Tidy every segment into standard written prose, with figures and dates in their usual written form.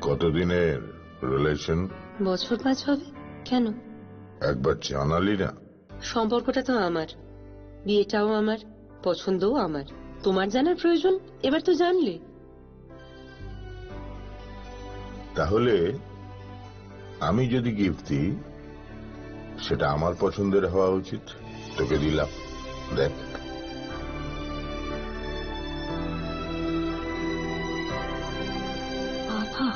কতদিনের রিলেশন? বছর 5 হবে। কেন? একবার জানালি না? সম্পর্কটা তো আমার, বিয়েটাও আমার, পছন্দও আমার। তোমার জানার প্রয়োজন? এবার তো জানলে। তাহলে আমি যদি গিফট দিই সেটা আমার পছন্দের হওয়া উচিত। তোকে দিলাম, দেখ। বাবা,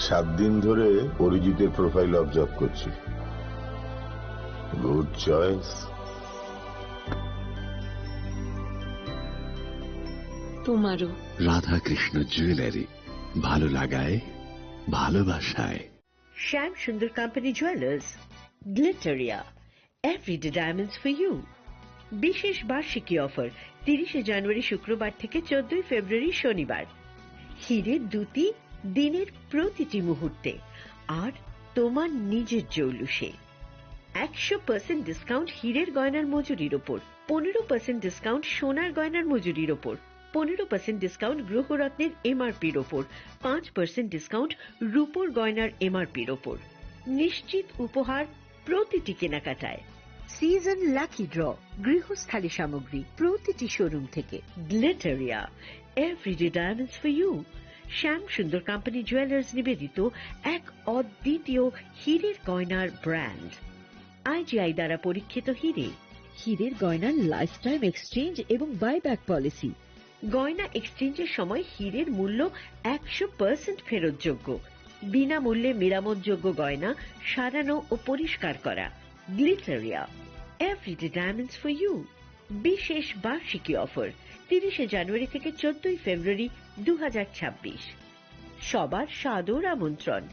7 দিন ধরে অরিজিতের প্রোফাইল অবজার্ভ করছি। Good choice. তোমারও। রাধাকৃষ্ণ জুয়েলারি, ভালো লাগায় ভালোবাসায়। Shyam Sundar company jewellers, Glitteria, everyday diamonds for you. বিশেষ বার্ষিকী অফার 30 জানুয়ারি শুক্রবার থেকে 14 ফেব্রুয়ারি শনিবার। হীরের দুটি দিনের প্রতিটি মুহূর্তে আর তোমার নিজের জৌলুসে। 100% ডিসকাউন্ট হীরের গয়নার মজুরির ওপর, 15% ডিসকাউন্ট সোনার গয়নার মজুরির ওপর, 15% ডিসকাউন্ট গ্রহরত্নের এমআরপির ওপর, 5% ডিসকাউন্ট রূপোর গয়নার এমআরপির ওপর। নিশ্চিত উপহার প্রতিটি কেনাকাটায়। সিজন লাকি ড্র, গৃহস্থালী সামগ্রী প্রতিটি শোরুম থেকে। Glitteria, everyday diamonds for you. Shyam Sundar company jewellers নিবেদিত এক অদ্বিতীয় হীরের গয়নার ব্র্যান্ড। আইজিআই দ্বারা পরীক্ষিত হীরে। হীরের গয়নার লাইফ টাইম এক্সচেঞ্জ এবং বাইব্যাক পলিসি। গয়না এক্সচেঞ্জের সময় হীরের মূল্য 100% ফেরতযোগ্য। বিনামূল্যে মেরামতযোগ্য গয়না সারানো ও পরিষ্কার করা। Glitteria, everyday diamonds for you. বিশেষ বার্ষিকী অফার 30 জানুয়ারি থেকে 14 ফেব্রুয়ারি 2026। সবার সাদর আমন্ত্রণ।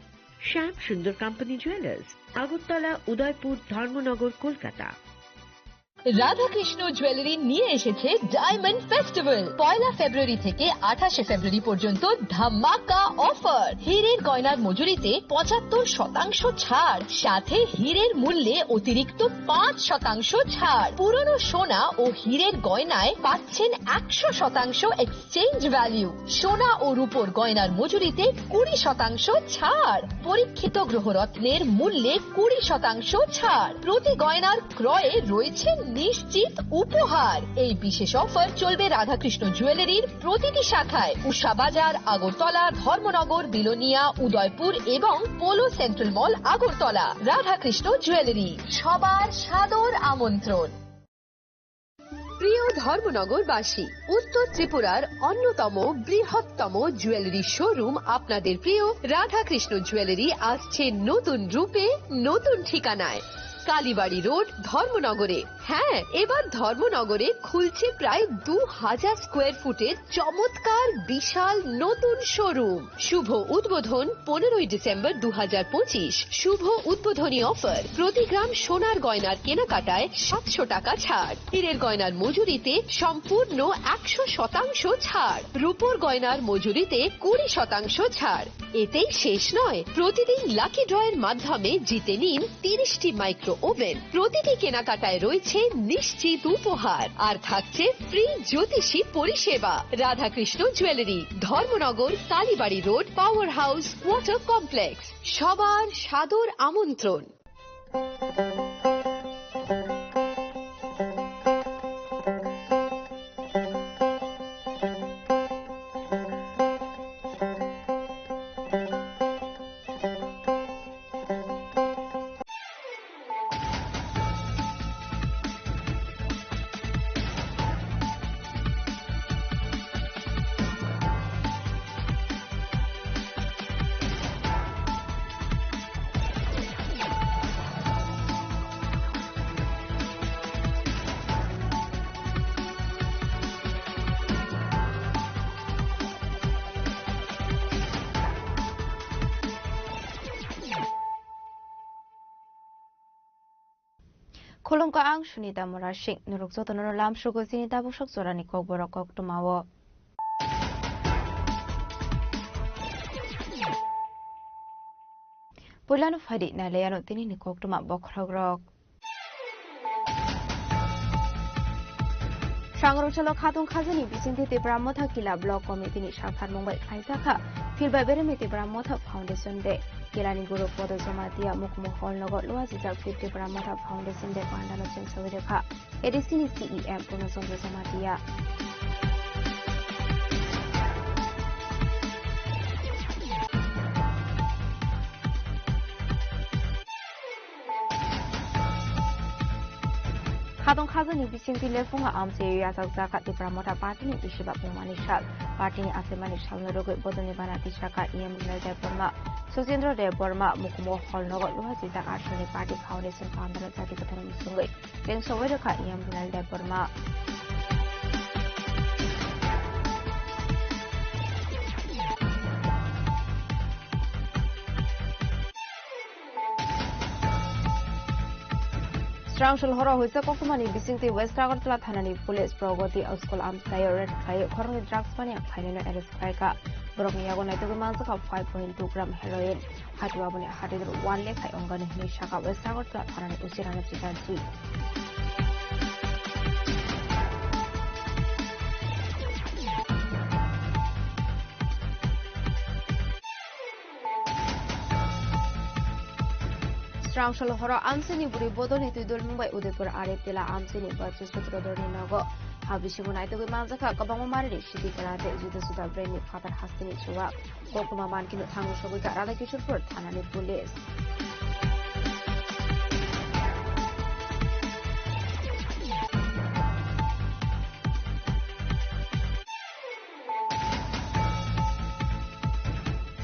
শ্যাম Sundar company jewellers, Agartala, Udaipur, Dharmanagar, Kolkata. Radhakrishna jewellery নিয়ে এসেছে ডায়মন্ড ফেস্টিভ্যাল। 1 ফেব্রুয়ারি থেকে 28 ফেব্রুয়ারি পর্যন্ত ধামাকা অফার। হীরের গয়নার মজুরিতে 75% ছাড়, সাথে হীরের মূল্যে অতিরিক্ত 5% ছাড়। পুরনো সোনা ও হীরের গয়নায় পাচ্ছেন 100% এক্সচেঞ্জ ভ্যালু। সোনা ও রূপোর গয়নার মজুরিতে 20% ছাড়। পরীক্ষিত গ্রহরত্নের মূল্যে 20% ছাড়। প্রতি গয়নার ক্রয়ে রয়েছে নিশ্চিত উপহার। এই বিশেষ অফার চলবে রাধাকৃষ্ণ জুয়েলারির প্রতিটি শাখায়, উষা বাজার, আগরতলা, ধর্মনগর, বিলোনিয়া, উদয়পুর এবং পোলো সেন্ট্রাল মল, আগরতলা। রাধাকৃষ্ণ জুয়েলারি, সবার সাদর আমন্ত্রণ। প্রিয় ধর্মনগরবাসী, উত্তর ত্রিপুরার অন্যতম বৃহত্তম জুয়েলারি শোরুম আপনাদের প্রিয় রাধাকৃষ্ণ জুয়েলারি আসছে নতুন রূপে, নতুন ঠিকানায়। কালীবাড়ি রোড, ধর্মনগরে। হ্যাঁ, এবার ধর্মনগরে খুলছে প্রায় 2000 স্কোয়ার ফুটের চমৎকার বিশাল নতুন শোরুম। শুভ উদ্বোধন 15 ডিসেম্বর 2025। শুভ উদ্বোধনী অফার, প্রতি গ্রাম সোনার গয়নার কেনাকাটায় 700 টাকা ছাড়। হীরের গয়নার মজুরিতে সম্পূর্ণ 100% ছাড়। রূপোর গয়নার মজুরিতে 20% ছাড়। এতেই শেষ নয়, প্রতিদিন লাকি ড্রয়ের মাধ্যমে জিতে নিন 30টি মাইক্রো ওভেন। প্রতিটি কেনাকাটায় রয়েছে নিশ্চিত উপহার আর থাকছে ফ্রি জ্যোতিষী পরিষেবা। Radhakrishna jewellery, Dharmanagar, Kalibari road, power house, water complex. সবার সাদর আমন্ত্রণ। Kolongka ang sunita morashik nurukso tono lam shugo sinita busok zorani kok borokok tumawo. Pulano fadi na leyano tini ni kok tuma bokragrok. Shangrosalo Khatung Khazani Bisinti Tibramotha Kila Block Committee ni Shakhan Mumbai Khaisakha Filba Beremi Tibramotha Foundation Day Kilani Guru Podo Somatia Mukmu Hall Nogo Luazizak 50 Tibramotha Foundation Day Pandano Cheng Sawireka Edisini CEM Punosondro Somatia Khatung Khazani Bisinti Lefunga Amse Yazak Tibramotha Party ni Bishiba Pumanishal Party ni Asemani Shalnarogo Bodoni Banati Shaka EM de Burma Sosindro de Burma Mukmo Hall Nogo Luazizak Ashani Party Foundation Founder Jati Katana Musungai Cheng Sawireka EM de Burma Strangshal Horo Huisa Kokumani Bisinti West Agartala Thanani Police Progoti Auskol Amsayo Red Kai Koroni Drugs Pani Kainino Eris Kaika Broki Yago Naito Manzak of 5.2 gram heroin Hatuabuni Hatidur 1 Lake Ongani Nishaka West Agartala Thanani Usirana Chikanchi Strangshal Horo Amsini Buri Bodoni Tudul Mumbai Udaipur Areptila Amsini Purchase Putrodoni Nogo Habishimuna to Manzaka Kabamari Shidi Karate Juda Suda Brainy Father Hastini Chua Kokuma Mankino Tango Shobika Allocation for Tanani Police.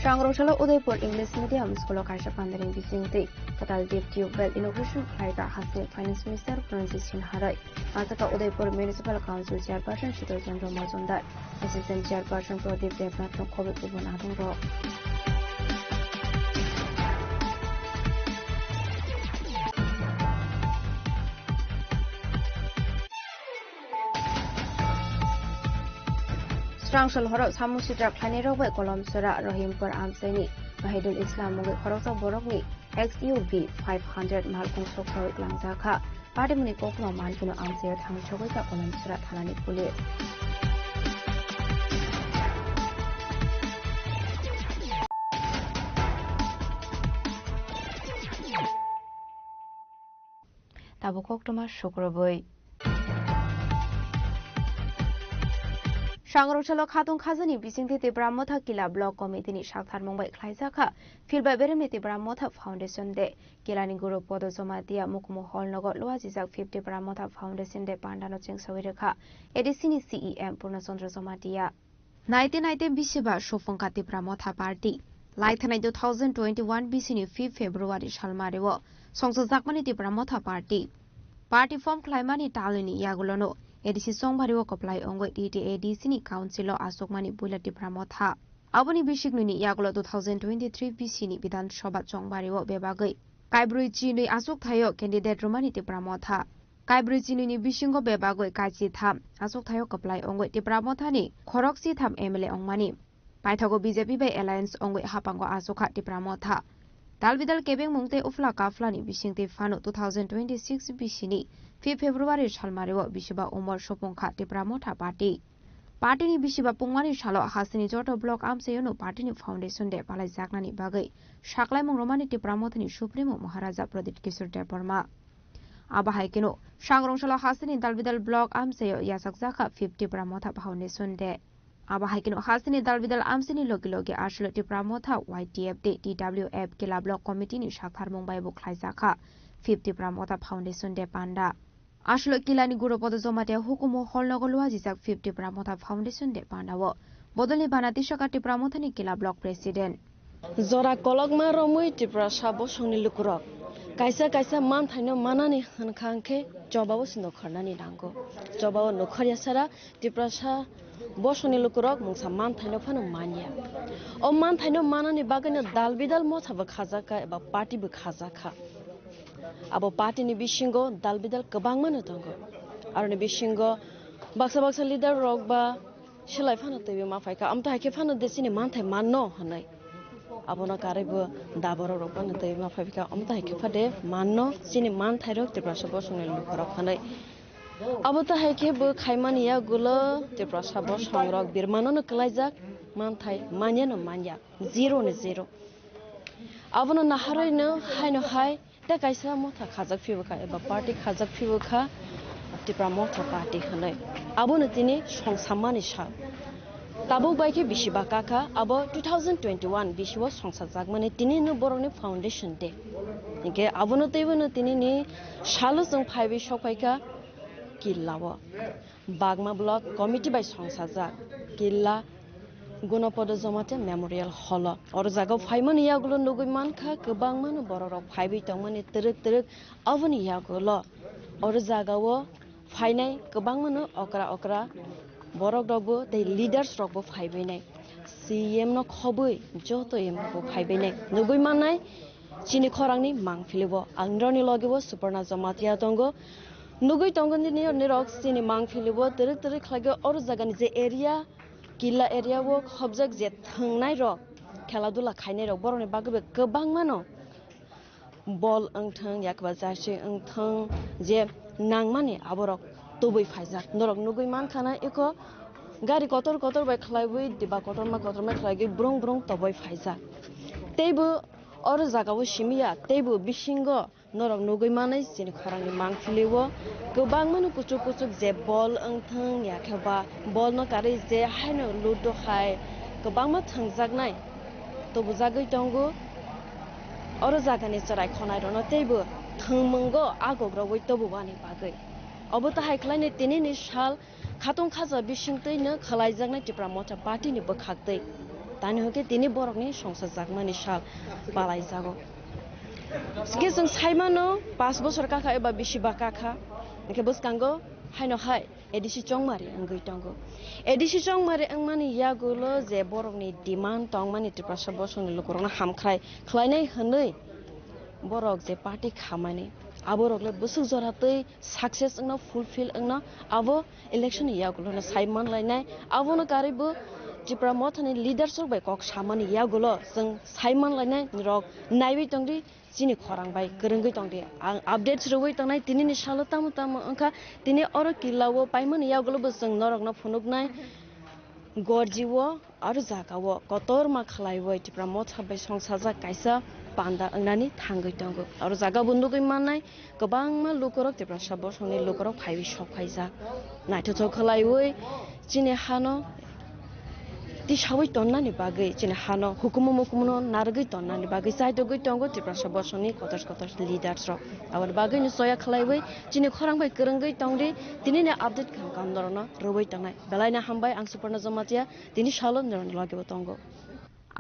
Shangrosalo Udaipur English Medium School of Kaisha Pandering Bisinti, Total Deep Tube Innovation Kaita Hasni Finance Minister Francis Harai, Azaka Udaipur Municipal Council Chairperson Shito Chandra Mazundar, Assistant Chairperson Pradip Devnath Covid Ubunadungo. Strangshal Horo Samusitra Planero Kolom Sura Rohimpur Amseni, Mahidul Islam Mugi Horosa Borogni, XUV 500 Malkung Sokro Langzaka, Padimuni Kokno Mankino Amsir Tang Chogika Kolom Sura Talani Police. Tabukok Thomas Shukroboy. Shangrosalo Khatung Khazani Bisinti Tibramotha Kila Block Committee ni Shakhan Mumbai Khaisakha Filba Beremi Tibramotha Foundation Day Kilani Guru Podo Somatia Mukmu Hall Nogo Luazizak 50 Tibramotha Foundation Day Pandano Cheng Sawireka Edisini CEM Punosondro Somatia 1990 Bishiba Shofongka Tibramotha Party Laithana 2021 Bisini 5 February Shalmarewo Songso Zakmani Tibramotha Party form Klaimani Talini Yagulono Edisi Songbariwo Koplai Ongwe DTADC ni Council Asokmani Bulati Pramotha. Aboni Bishiknuni Yagulo 2023 Bisini Bidan Shobat Songbariwo Bebagai. Kaibri Chini Asok Thayo candidate Romani Pramotha. Kaibri Chini Bishingo Bebagai Kachi Tham Asok Thayo Koplai Ongwe Pramotha ni Khoroksi Tham MLA Ongmani. Paithago BJP by Alliance Ongwe Hapango Asoka Pramotha. Dalbidal Kebeng Mungte Ufla Kaflani Bishingte Fano 2026 Bishini 5 February Shalmarewo Bishiba Umar Shopongka Tibramotha Party. Party ni Bishiba Pungwani Shalo Hasini Joto Block Amseyono Party ni Foundation de Palai Zaknani Bagai Shaklai Romani Tibramotha ni Supremo Maharaja Pradip Kishore Deparma. Abahaikino Shangrong Shalo Hasini Dalbidal Block Amseyo Yasak Zaka 50 Tibramotha Foundation de Abahaikino Hasini Dalbidal Amsini Logilogi Ashlo Tibramotha YTF de TWF Kila Block Committee ni Shakhar Mumbai Buklai Zaka 50 Tibramotha Foundation de Panda. Ashlo Kilani Guru Podo Zomate Hukumo Holnogo Luazizak 50 Tibramotha Foundation de Pandawo. Bodoli Banati Shaka Tibramotha ni Kila Block President. Zora Kologma Romui Tibra Shabo Shoni Lukurok. Kaisa Kaisa Manthaino Manani Hankanke, Jobawas no Karnani Dango. Jobawa no Koryasara, Tibrasha Boshoni Lukurok, Musa Manthaino Panomania. O Manthaino Manani Bagana Dalbidal Motava Kazaka about Party Bukazaka. Abo party ni bishingo dalbidal kabang mana tongo aro ni bishingo baksa leader rok ba shilai phana tebi ma faika amta hake phana desini manthai manno hanai abo na karebo daboro rok na tebi ma faika amta hake phade manno sini manthai rok te prasabo sungel lukorok hanai abo ta hai ke bo khaimani ya gulo tipra sabo songrok birmano no klaijak manthai manya no manya 0 ne 0 abono naharoi no haino hai ta kaisa motha khajak phibukha eba party khajak phibukha tipra motha party khanai abono tini songsammani sa tabo baike bishiba kaka abo 2021 bishiwa songsajak mane tini no borokni foundation day inke abono teibono tini ni salo jong phaibi sokpaika killawo bagma block committee by songsajak killa gunopodo jomate memorial hall or jaga phaimani yagulo nugui mankha kobang mano borok phaibi tongmani terek aboni yagulo or jagao phainai kobang mano okra borok rokbo the leaders rokbo phaibenai cm no khobui joto em bo phaibenai nugui manai chini khorangni mangphilibo angroni logebo suparna jamatia tongo nugui tongoni ni nirok chini mangphilibo terek khlage or jagani je area killa area wo khobjak je thangnai rok kheladula khainai rok boroni bagbe kobang mano ball angthang yakba jasi angthang je nangmani aborok tubui phaijak norok nugui mankhana eko gari kotor bai khlaibui diba kotor ma khlaigi brong toboi phaijak teibo or jagao simia teibo bisingo norok nugui manai chini khorangni mangphiliwo kobang mano kuchuk je ball angthang yakhaba ball no kari je haino ludo khai kobang ma thangjaknai tobu jagoi tongo or jagani charai khonai rono teibo thangmungo agogroi tobu bani bagai obota haikhlaini tini ni sal khatong khaja bisingtei no khlaijaknai tipra mota party ni bokhaktei tani hoke tini borokni songsajjakmani sal palai jago sike jong saimano 5 bosor kakha eba bishiba kakha ke boskango haino hai edisi chongmari angui tongo edisi chongmari angmani yagulo je borokni demand tongmani tipra sabosoni lokorona hamkhrai khlainai hwnei borok je party khamani aborokle busuk joratei success angna fulfill angna abo election yagulo na saiman lainai abono karibo tipra mothani leadership bai kok samani yagulo jeng saiman lainai rok naibi tongri chini khorang bai kerengoi tongdi ang update rogoi tangnai tini ni salo tamu angkha tini oro kilawo paimani yagulo bo jeng norok na phunuknai gorjiwo aru jagawo kotor ma khlaiwo tipra motha bai songsajak kaisa panda angnani thangoi tongo aru jaga bundugoi manai kobangma lukorok tipra sabosoni lukorok phaibi sokhaijak naithothok khlaiwoi chini hano tisawai tonnani bagai chini hano hukumo nargoi tonnani bagai saitogoi tongo tipra sabosoni kotor leaders rok abor bagai ni soya khlaiwoi chini khorang bai kerengoi tongri tini ni update kam dorno roboi tongnai belaina hambai ang suparna jamatia tini salo nironi lagebo tongo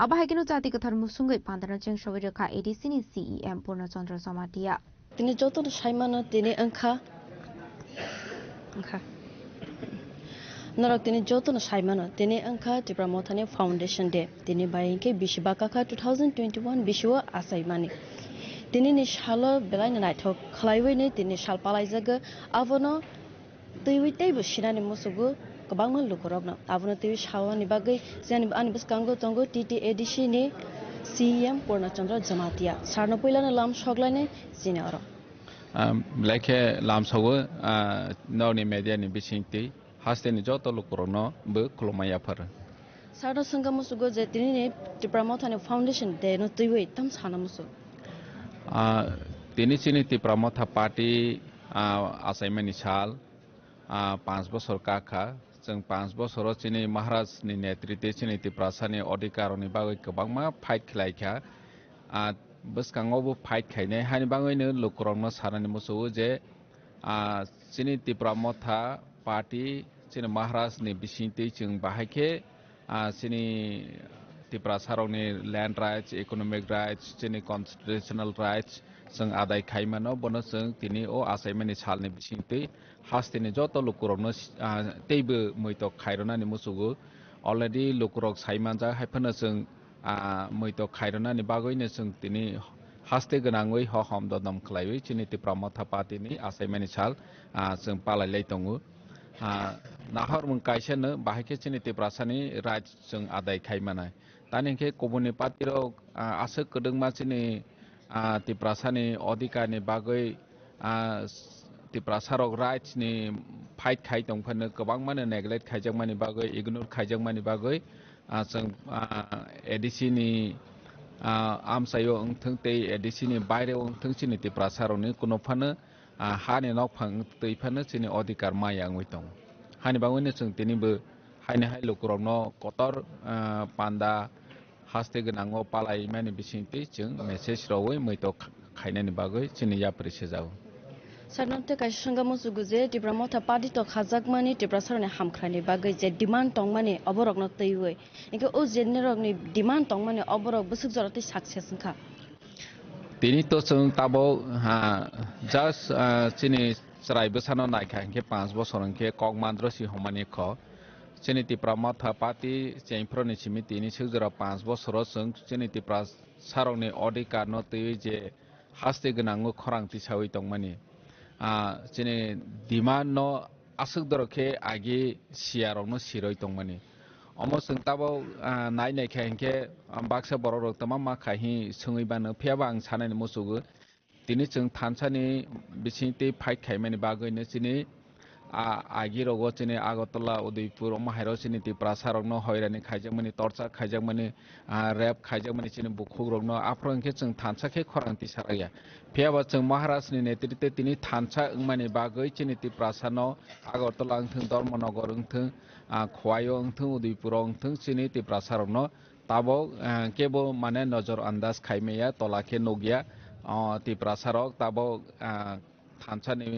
Abahagino jati kathar musungoi pandana cheng shawai rakha ADC ni CEM Purnachandra Jamatia tini joto saimano tini angkha norok tini joto saimano tini angkha tipra mothani foundation day tini baingke bishiba kakha 2021 bishiwa asaimani tini ni salo belaina naithok khlaiwoi ni tini sal palaijaga abono teiwi teibo sinani musugu kobangma lukorokno abono teiwi sawani bagai jani ani buskango tongo TT ADC ni CM Purnachandra Jamatia sarno poilana lam soglane jini oro Like Lamsawa, Noni Media in Bishinti, Hastin Joto Lucorono, Buk Lomayapar. sarno sangam musugo je tini ni tipra mothani foundation day no teiwi tam sanamusu Tinichini Pramotha Party, Assignment Ishal, 5 বছর কাকা जों 5 বছর চিনি महाराज नि नेतृत्व चिनि तिप्रासानि अधिकारनि बागै गोबांमा fight खालायखा बसकाङावबो fight खायनाय हानि बागैनो लुकरंनो सारानि मोसौ जे चिनि तिप्रामथा पार्टी चिनि महाराज नि बिसिंति जों बाहायखे चिनि तिप्रासारनि लैंड राइट्स इकोनॉमिक राइट्स चिनि कन्स्टिट्यूशनल राइट्स जों आदाय खायमानो बनो जों तिनि ओ आसायमानि सालनि बिसिंति हास्तिनि जत लुकरंनो तेबो मैतो खायरनानि मोसौगो अलरेडी लुकरक सायमानजा हायफोनो जों मैतो खायरनानि बागैनो जों तिनि हास्ते गोनाङै हहम ददम खलायबै चिनि तिप्रामथा पार्टीनि आसायमानि साल जों पालायलाय दङो नाहर मुं कायसेनो बाहायखे चिनि तिप्रासानि राइट्स जों आदाय खायमानाय तानिखे कमुनि पार्टीरो आसो कोदोंमा चिनि तिप्रासानि अधिकारनि बागै त्रिपुरा सारक राइट्स नि फाइट खाइ दंफानो गोबां माने नेग्लेक्ट खाइजांमानि बागै इगनोर खाइजांमानि बागै जों एडिसि नि आमसायो ओंथों ते एडिसि नि बायरेयाव ओंथों सिनि त्रिपुरा सारकनि कुनोफानो हानि नौफां दैफानो सिनि अधिकार मायाङै दं हानि बावैनो जों दिनैबो हायनो हाय लुकुरावनो कतर पान्दा हास्ते गोनाङाव पालाय माने बिसिंति जों मेसेज रावै मैथ' खायनायनि बागै जोंनि याप्रिसे जागौ सारनते काइसंगा मुसुगु जे त्रिपुरा मथा पार्टी तो खाजाकमानि त्रिपुरा सरने हामख्रानि बागै जे डिमान्ड टंमानि अबरकनो तैवै इनके ओ जेनेरकनि डिमान्ड टंमानि अबरक बुसुक जरते सक्सेस खा दिनै तो जों ताबो जास्ट चिनि चराइबो सानो नायखा इनके 5 बছर इनके कगमान्द्रसि हमानि ख चिनि त्रिपुरा मथा पार्टी चेंफ्रनि समितिनि सुजरा 5 बছर जों चिनि त्रिपुरा सारकनि अधिकार न तैवै जे हास्ते गोनाङो खरांति सावै दंमानि चिनि डिमान्ड न आसुक दरखे आगे सियारावनो सिरय दंमानि अमो जों ताबो नायनायखा इनके बाक्सा बर'रक तमा मा खाहि सोङैबानो फियाबा आं सानायनि मुसुगु दिनै जों थानसानि बिसिंति फाइट खायमानि बागैनो चिनि आगि रगो चिनि आगरतला उदयपुर माहायराव चिनि त्रिपुरा सारकनो हयरानि खाइजांमानि टर्चार खाइजांमानि रेप खाइजांमानि चिनि बुखुरकनो आफ्रंखे जों थानसाखे खरांति साराया फियाबा जों महाराष्ट्रनि नेतृत्व दिनै थानसा ओंमानि बागै चिनि त्रिपुरा सारनो आगरतला ओंथों धर्मनगर ओंथों खवायो ओंथों उदयपुराव ओंथों चिनि त्रिपुरा सारकनो ताबो केबो माने नजर अंदाज खाइमेया तलाखे नगिया त्रिपुरा सारक ताबो थानसानि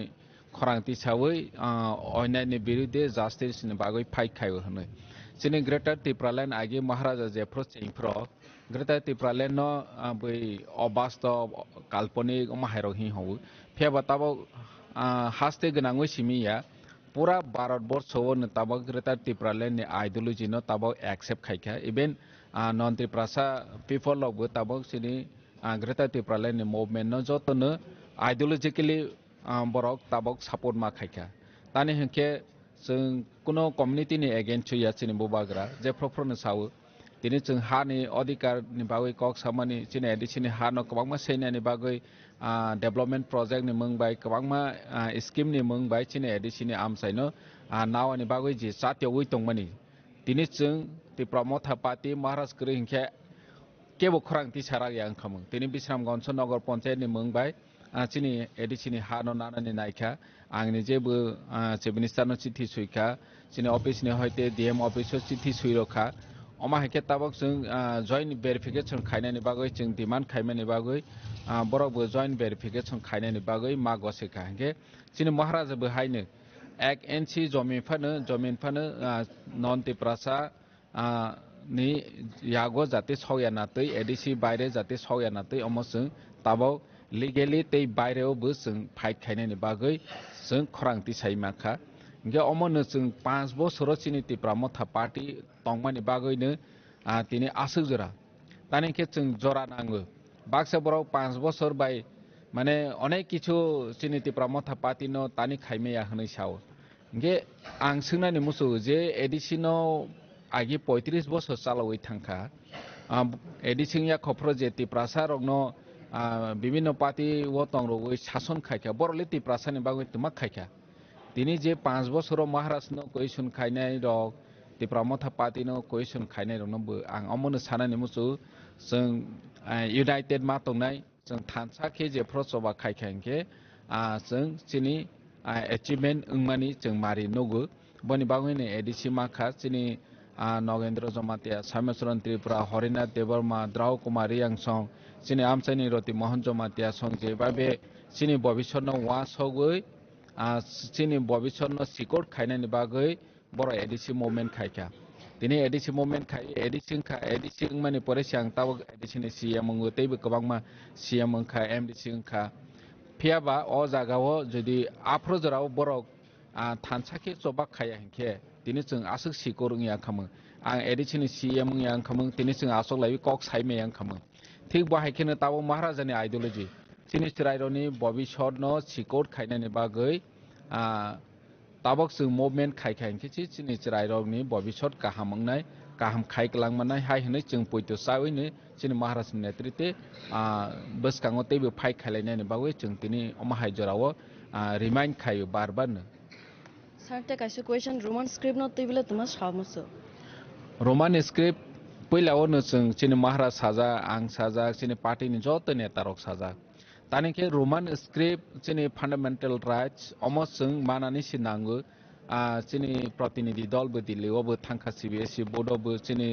खरांति सावै अन्यायनि बिरुद्धे जास्टिसनि बागै फाइट खायो होनो चिनि ग्रेटर त्रिपुरालैंड आगे महाराजा जेफ्रो चेंफ्रो ग्रेटर त्रिपुरालैंड न बै अबास्तव काल्पनिक माहायराव हि हौ फियाबा ताबो हास्ते गोनाङै सिमिया पूरा भारतवर्षआव न ताबो ग्रेटर त्रिपुरालैंड नि आइडियोलॉजी न ताबो एक्सेप्ट खाइखा इवन नन त्रिपुरासा पीपल ऑफ ताबो चिनि ग्रेटर त्रिपुरालैंड नि मूवमेंट न जतनो आइडियोलॉजिकली बरक ताबक सपोर्ट मा खाइखा तानि हंके जों कुनो कम्युनिटी नि एगेंस्ट या चिनि बुबाग्रा जे प्रफरनो सावो दिनै जों हानि अधिकारनि बागै कक सामानि चिनि एडिसिनि हा न गोबांमा सैनानि बागै डेभलपमेंट प्रोजेक्ट नि मंबाय गोबांमा स्कीम नि मंबाय चिनि एडिसिनि आमसायनो नावानि बागै जे सात्यवै दंमानि दिनै जों त्रिपुरा मथा पार्टी महाराष्ट्र गृह हंके केबो खरांति साराया ओंखामो दिनै बिश्रामगंज नगर पंचायत नि मंबाय चिनि एडिसिनि हा न नानानि नायखा आंनि जेबो चिफ मिनिस्टार न चिठी सुइखा चिनि ऑफिस नि हयते डीएम ऑफिस चिठी सुइरखा अमा हेके ताबक जों जॉइंट वेरिफिकेशन खायनानि बागै जों डिमांड खायमानि बागै बरबो जॉइंट वेरिफिकेशन खायनानि बागै मा गसेखा हेके चिनि महाराजा बहायनो 1 इंची जमीन फानो नन त्रिपुरासा नि यागो जाते सौयानातै एडिसि बायरे जाते सौयानातै अमो जों ताबक लीगली ते बायरेयावबो जों फाइट खायनानि बागै जों खरांति साइमाखा इनके अमोनो जों 5 बছर चिनि त्रिपुरा मथा पार्टी तंमानि बागैनो दिनै आसुक जरा तानिखे जों जरा नाङो बाक्सा बराव 5 बছर बाय माने अनेक किछु चिनि त्रिपुरा मथा पार्टी न तानि खाइमेया होनै साव इनके आं सोंनानि मुसु जे एडिसिनो आगे 35 बছर चालावै थांखा एडिसिन या खप्रो जे त्रिपुरा सारकनो বিভিন্ন পার্টি ও তংরগৈ শাসন খাইখা বরলে त्रिपुरासानि बागै तुमा खाइखा दिनै जे 5 बছर महाराष्ट्र न क्वेश्चन खाइनाय रक त्रिपुरा मथा पार्टी न क्वेश्चन खाइनाय रनबो आं अमनो सानानि मुसु जों यूनाइटेड मा तंनाय जों थानसाखे जे प्रसबा खाइखांके जों चिनि अचिवमेंट ओंमानि जों मारि नगु बनि बागैने एडिसि माखा चिनि नगेंद्र जमातिया सामेश्वरन त्रिपुरा हरिनाथ देवर्मा द्राव कुमारी यांसं चिनि आमसानि रति मोहन जमातिया संजे बाबे चिनि भविष्य न वा सगै चिनि भविष्य न सिकोर खाइनानि बागै बर एडिसि मूवमेंट खाइखा दिनै एडिसि मूवमेंट खाइ एडिसि माने परे सियां ताव एडिसिनि सीएम अंगतेबो गोबांमा सीएम अंखा एमडीसी अंखा फियाबा अ जागाव जुदि आफ्रोजराव बरक थानसाखे जबा खाया हेंखे दिनै जों आसुक सिकोर या खामो आं एडिसिनि सीएम या खामो दिनै जों आसक लाइ कक साइमे या खामो ठीक बाहायखेनो ताबो महाराजानि आइडियोलॉजी चिनि चिराइरनि भविष्य न सिकोर खाइनानि बागै ताबक जों मूवमेंट खाइखायनखे चिनि चिराइरनि भविष्य गाहामंनाय गाहाम खाइगलांमानाय हाय होनै जों पयतो सावैनो चिनि महाराजनि नेतृत्वे बसकांगतेबो फाइट खाइलायनायनि बागै जों दिनै अमाहाय जराव रिमाइंड खायो बारबारनो सारते काइसे क्वेश्चन रोमान स्क्रिप्ट न तैबिले तुमा सामसो रोमान स्क्रिप्ट पहिलावनो जों चिनि महाराज साजा आं साजा चिनि पार्टीनि जत नेता रक साजा तानिके रोमान स्क्रिप्ट चिनि फान्डामेन्टल राइट्स अमो जों मानानि सिनांगो चिनि प्रतिनिधि दलबो दिल्लीआवबो थांखा सिबिएसि बोर्डआवबो चिनि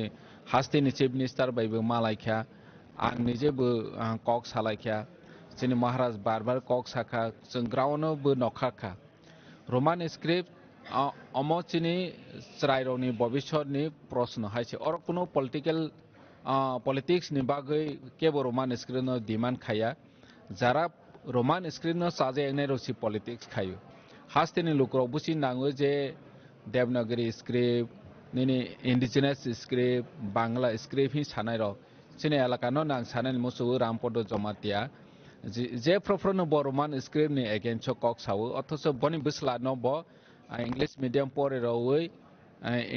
हास्टेनि चिफ मिनिस्टार बायबो मालायख्या आं निजेबो कक सालायख्या चिनि महाराज बार कक साखा जों ग्राउन्डआवबो नखाखा रोमान स्क्रिप्ट अमो चिनि रायरनि भविष्यनि प्रश्न हाइसे और कुनो पॉलिटिक्स नि बागै केबो रोमान स्क्रिप्ट न डिमांड खाया जारा रोमान स्क्रिप्ट न साजे एने रोसी पॉलिटिक्स खायो हास्टेनि लुकराव बुसि नाङो जे Devanagari script निनि indigenous script Bangla script ही सानाय र चिनि एलाका न नां सानाय मुसु रामपद जमातिया जे प्रफरनो ब रोमान स्क्रिप्ट नि एगेन्स्ट कक सावो अथच बनि बसला न ब इंग्लिश मीडियम परे रवै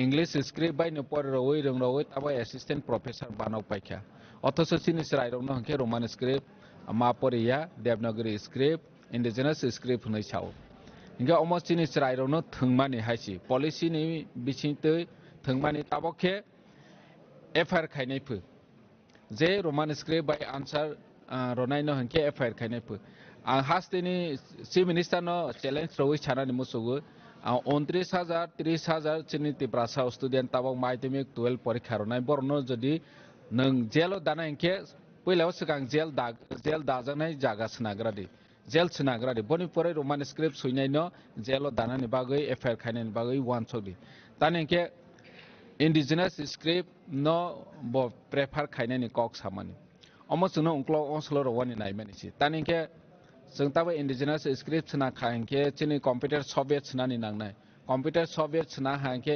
इंग्लिश स्क्रिप्ट बाय न परे रवै रंगरवै ताबा असिस्टेंट प्रोफेसर बानाव पाइखा अथच चिनि रायरन हंके रोमान स्क्रिप्ट मा परिया देवनागरी स्क्रिप्ट इंडिजिनस स्क्रिप्ट नै साव इंगा अमस चिनि रायरन थंमानि हाइसि पॉलिसी नि बिचिंतै थंमानि ताबखे एफआईआर खायनायफो जे रोमान स्क्रिप्ट बाय आंसर रनायनो हंके एफआईआर खायनायफो आं हास्टेनि चीफ मिनिस्टर न चैलेंज रवै छानानि मुसुगो 29,000 30,000 चिनि तिब्रासा स्टूडेंट ताबक माध्यमिक 12 परीक्षा रनाय बरनो जदि नों जेल दाना हंके पहिलाव सिगां जेल दाजानाय जागा सनाग्रादि जेल सनाग्रादि बनि परे रोमान स्क्रिप्ट सुइनाय न जेल दानानि बागै एफआईआर खायनानि बागै वान सदि तानि हंके इंडिजिनस स्क्रिप्ट न ब प्रेफार खायनानि कक सामानि अमसनो उंक्लो ओंस्लो रवानि नायमानिसि तानि हंके जों ताबो इंडिजिनस स्क्रिप्ट सना खांके चिनि कंप्यूटर सॉफ्टवेयर सनानि नांनाय कंप्यूटर सॉफ्टवेयर सना हांके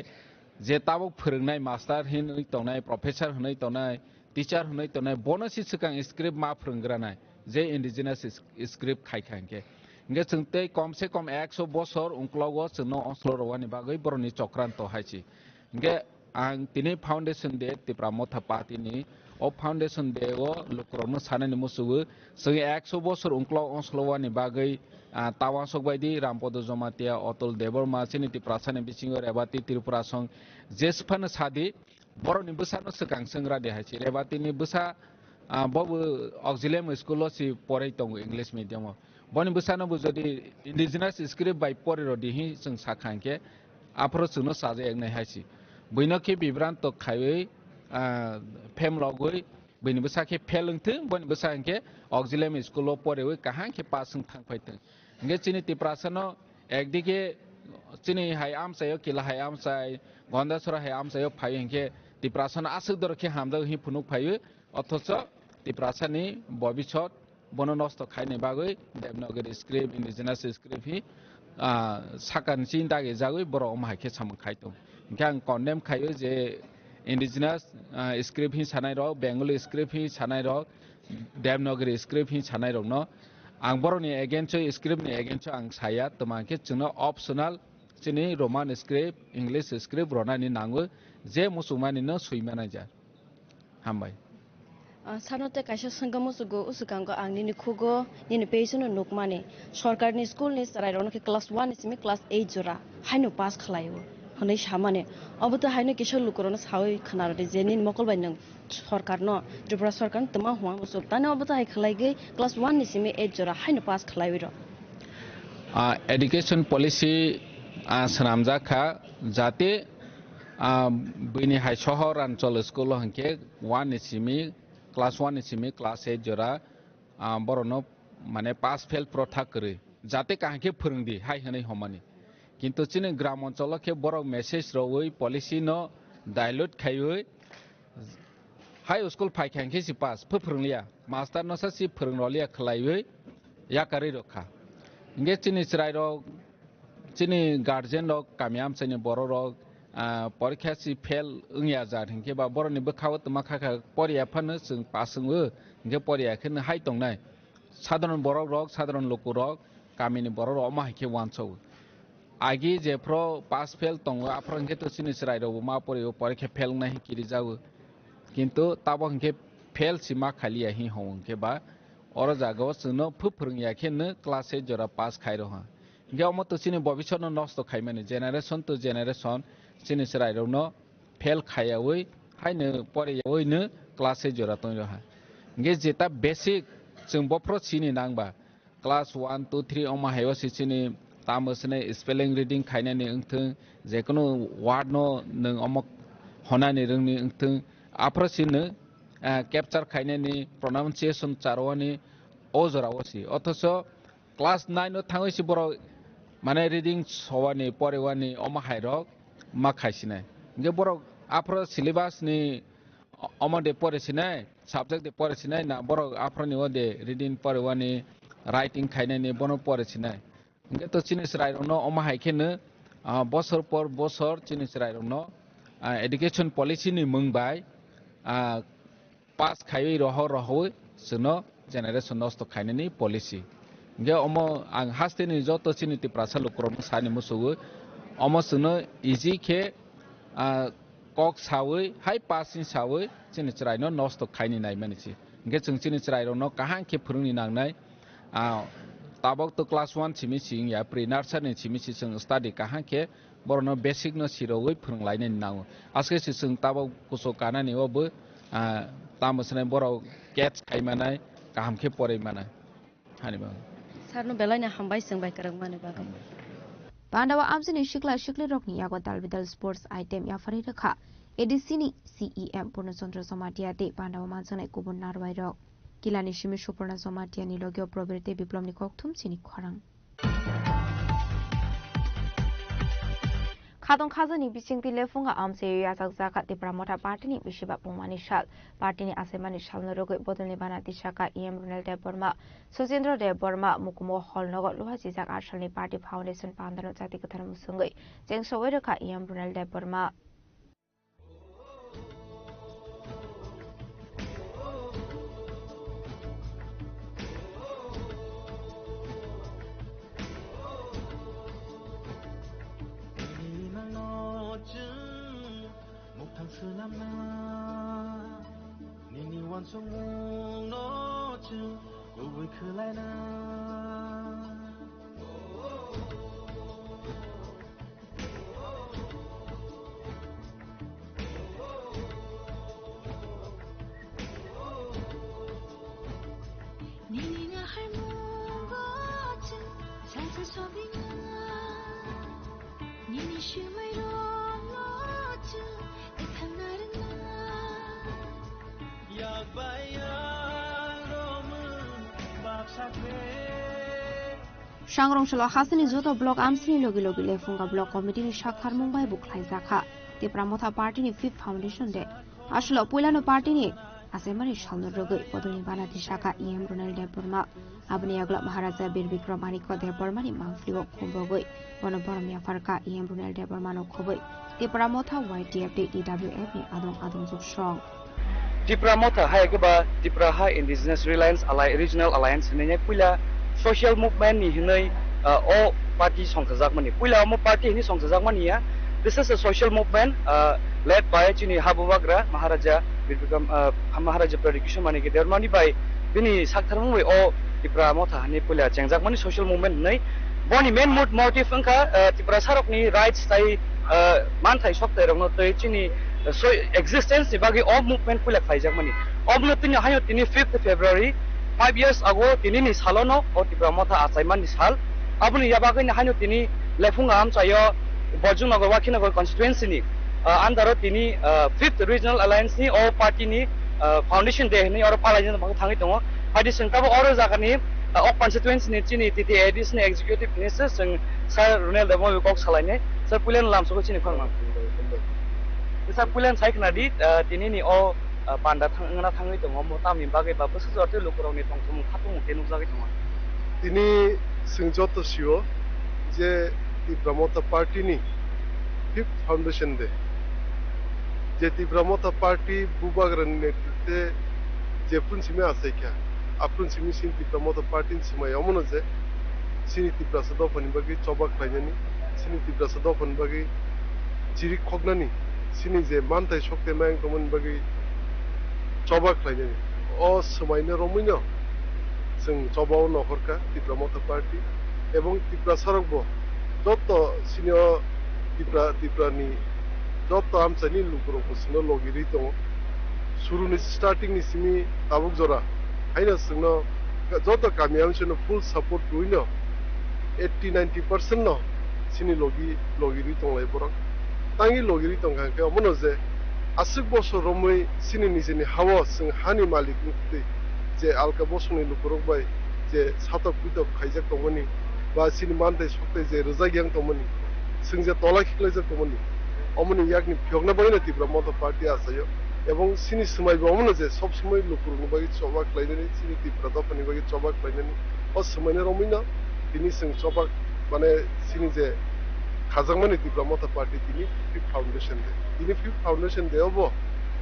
जे ताबो फोरोंनाय मास्टर हिनै तनाय प्रोफेसर हिनै तनाय टीचर हिनै तनाय बोनसि सिगां स्क्रिप्ट मा फोरोंग्रानाय जे इंडिजिनस स्क्रिप्ट खायखांके इंगे जोंते कम से कम 100 बছর उंक्लाव जोंनो ओंस्लो रवानि बागै बरनि चक्रान्त हायसि इंगे आं तिनि फाउंडेशन दे तिप्रा मथा पार्टीनि ओ फाउंडेशन दे ओ लुकरनो सानानि मुसुबो जों 100 बছর उंक्लाव ओंस्लोवानि बागै तावासक बायदि रामपद जमातिया अतुल देबरमा चिनि तिप्रासानि बिसिङो रेबाति त्रिपुरा सं जेसफानो सादि बरनि बसानो सिगां सेंग्रा देहायसि रेबातिनि बसा बबो ऑक्सिलियम स्कूल सि परै दङ इंग्लिश मीडियम बनि बसानो जदि इंडिजिनस स्क्रिप्ट बाय परे रदिहि जों साखांके आफरो सुनो साजे एकनाय हायसि बैनोखि बिब्रान्त खायै फेम लगै बैनि बसाखे फेलंथो बनि बसांके ऑक्सिलियम स्कूल परेवै काहांके पासं थांफायथों इंगे चिनि तिप्रासानो एकदिके चिनि हाय आमसायो किला हाय आमसाय गंदासरा हाय आमसायो फायो इंगे तिप्रासानो आसुक दरखे हामदा हि फुनुक फायो अथच तिप्रासानि भविष्यत बन नष्ट खायनि बागै देवनागरी स्क्रिप्ट इंडिजिनस स्क्रिप्ट हि साकान चिन दागे जागै बर अमाहाके सामं खायतो इंगे आं कन्डेम खायो जे इंडिजिनस स्क्रिप्ट हि सानाय र बेंगली स्क्रिप्ट हि सानाय र देवनागरी स्क्रिप्ट हि सानाय र न आं बरनि एगेन्स्ट स्क्रिप्ट नि एगेन्स्ट आं साया तमाके जोंनो ऑप्शनल चिनि रोमान स्क्रिप्ट इंग्लिश स्क्रिप्ट रनानि नांगो जे मुसुमानि न सुइमानाय जा हामबाय सानोते काइसे संगमो सुगो उसुकांगो आंनि निखुगो निनि पेसनो नुकमाने सरकारनि स्कुलनि रायरनके क्लास 1 निसिमे क्लास 8 जोरा हाइनो पास खलायो हनै सामाने अब त हाइनो किशोर लुकरनो सावै खनारदे जेनि मकलबाय नों सरकार न त्रिपुरा सरकार तमा हुआ मुसुक ताने अब त हाइ खलाइगै क्लास 1 निसिमे 8 जोरा हाइनो पास खलायो र एजुकेशन पॉलिसी सनामजाखा जाते बैनि हाइ शहर अंचल स्कुल हंके 1 निसिमे क्लास 1 निसिमे क्लास 8 जोरा बरनो माने पास फेल प्रथा करे जाते काहाके फोरोंदि हाइ हनै हमानि किन्तु चिनि ग्राम अंचल के बर मेसेज रवै पॉलिसी न डायलूट खायै हाइ स्कूल फाइखांके सि पास फोरोंलिया मास्टर नसा सि फोरोंरलिया खलायै या करे रखा इंगे चिनि चिराय र चिनि गार्जियन र कामियाम चिनि बर र परीक्षा सि फेल उंया जाथिंके बा बरनि बखावत माखाखा परिया फानो जों पासङो इंगे परिया खने हाइ दंनाय साधारण बर रक साधारण लोक रक कामिनि बर र माहाके वानसौ आगे जेफ्रो पास फेल दङ आफ्रो इंगे तो चिनि चिराय र मा परियो परीक्षा फेल नाही किरि जाव किन्तु ताबो इंगे फेल सिमा खालिया हि होंके बा और जागो जोंनो फोरोंयाखेनो क्लास 8 जोरा पास खाइ रहा গে অমত চিনি ভবিষ্যৎ নষ্ট খাইমানি জেনারেশন টু জেনারেশন চিনি সেরাইরনো ফেল খাইয়াওই হাইনো পরেयावैनो क्लास जरा तो रहा गे जेता बेसिक जों बफ्रो चिनि नांबा क्लास 1 2 3 अमा हायो सिचिनि तामसने स्पेलिंग रीडिंग खाइनानि ओंथों जेकुनु वार्ड नो नों अमक हनानि रोंनि ओंथों आफ्रसिनो कैप्चर खाइनानि प्रोनाउंसिएशन चारवानि अजरावसि अथस क्लास 9 नो थांगैसि बर माने रीडिंग सवानि परेवानि अमा हाइरक मा खाइसिनाय गे बर आफ्र सिलेबास नि अमदे परेसिनाय सब्जेक्ट दे परेसिनाय ना बर आफ्रनि वदे रीडिंग परेवानि राइटिंग खाइनानि बनो परेसिनाय गे तो चिनिस राइरनो अमा हाइखेनो बसर पर बसर चिनिस राइरनो एडुकेशन पॉलिसी नि मंगबाय पास खाइ रहो सनो जेनेरेशन नस्ट खाइनानि पॉलिसी गे अमो आं हास्तेनि जतो चिनिति प्रासा लुक्रम सानि मुसुगु अमो सनो इजी के कक सावै हाई पासिं सावै चिनिस राइनो नस्ट खाइनि नाय मानिसि गे जों चिनिस राइरनो काहां के फोरोंनि नांनाय ताबक तो क्लास 1 सिमिसिं या प्री नर्सरी सिमिसि जों स्टडी काहां के बरनो बेसिक न सिरोवै फोरोंलायनाय नांगौ आसके जों ताबक कुसो कानानि ओबो तामसने बराव कैच खाइमानाय काहां के परेमानाय हानिबा सारनो बेलायना हामबाय सोंबाय करं माने बागम Pandawa amsini shikla shikli rokni yago dalbidal sports item ya fari rekha edisini CEM Purnachandra Somatia de Pandawa mansanai kubun narwai rok kilani shimi Purna Somatia ni logyo proberte biplomni kokthum sini khorang Khadong khazani bisingti lefunga amse ya sakzaka te pramota party ni bishiba pumani shal party ni asemani shal no rogoi bodolni banati shaka EM Runal de Burma Sojendra de Burma mukumo hol nogo luha jizak arsalni party foundation pandano jati katharam sungai jeng sowai rekha EM Runal de Burma Shangrong shalo hasani zoto blog amsini logi logi lefunga blog committee ni shakhar mumbai buklai zakha te pramotha party ni 5th foundation de ashlo poilano party ni asemani shalno rogoi podoni banati shaka EM Runal de Burma abni agla Maharaja Bir Bikram Manik de Burma ni mangfliwo khombogoi bono boromia farka EM Runal de Burma no khoboi te pramotha YTF de DWF ni adong jukshong Tipramotha hai ke ba Tipraha Indigenous Regional Alliance ne puila social movement ni hinai o party songkhajak mani puila mo party ni songkhajak mani ya this is a social movement led by chini Habubagra Maharaja Birbikram Maharaja Pradikishan mani ke dermani bai bini saktharmung bai o Tipramotha ni puila chengjak mani social movement nei boni main motive angka Tipra sarok ni rights tai manthai soktai rongno tai chini so existence ni bagi all movement puila khaijak mani obno tini hayo tini 5th February 5 years ago tini ni salono o Tipramotha asaiman ni sal abuni yabagi ni hayo tini lefunga am chayo Bojungnagar Wakinagar constituency ni andaro tini 5th Regional Alliance ni o party ni foundation day ni or palajin bang thangi tongo hadi sentabo oro jagani o constituency ni chini titi additional executive minister sing sir Runal Demo kok salaine sir pulen lam so chini khorma sir pulen saik nadi tini ni o panda thangna thangi tongo mota mi bagai ba bosu jorte lokorong ni tongtum khatung ke nukjagi tongo tini singjoto sio je Tipramotha party ni 5th foundation de je Tipramotha party Bubagran netite je prunsime asaikya aprunsimi sin Tipramotha party sima yamono je sini Tiprasado phani bagi chobak khainani sini Tiprasado phani bagi chiri khognani sini je mantai shokte mang common bagi chobak khainani o samaina romino जों जबाव नहरका Tipramotha party এবং ত্রিপুরা সড়ক যত সিনিয় ত্রিপুরানি যত আমচানি লুকুরক সিনো লগিরি দङ শুরুনি স্টার্টিংনি সিমি তাবুক জরা হাইনা सिंनो যত গামি আমচানো ফুল সাপোর্ট রুইনো 80-90% no sini logiri tonglai borok tangi logiri tongkha omono je asuk bosor romoi sini nijeni hawa sing hani malik nukte je alka bosoni lukurok bai je satok bitok khaijak tongmani ba sini mante sokte je roja gyang tongmani sing je tola khiklai jak tongmani omoni yakni pyogna baina tibra moto party asayo এবং সিনি সময় অমন যে সব সময় লুকুরনি বাকি চবাক লাইনানি সিনি ত্রিপুরা দফানি বাকি চবাক লাইনানি ও সময়নে রমিনা তিনি সিং চবাক মানে সিনি যে খাজাংমানি ত্রিপুরা মতো পার্টি তিনি ফিফ ফাউন্ডেশন দে তিনি ফিফ ফাউন্ডেশন দে অব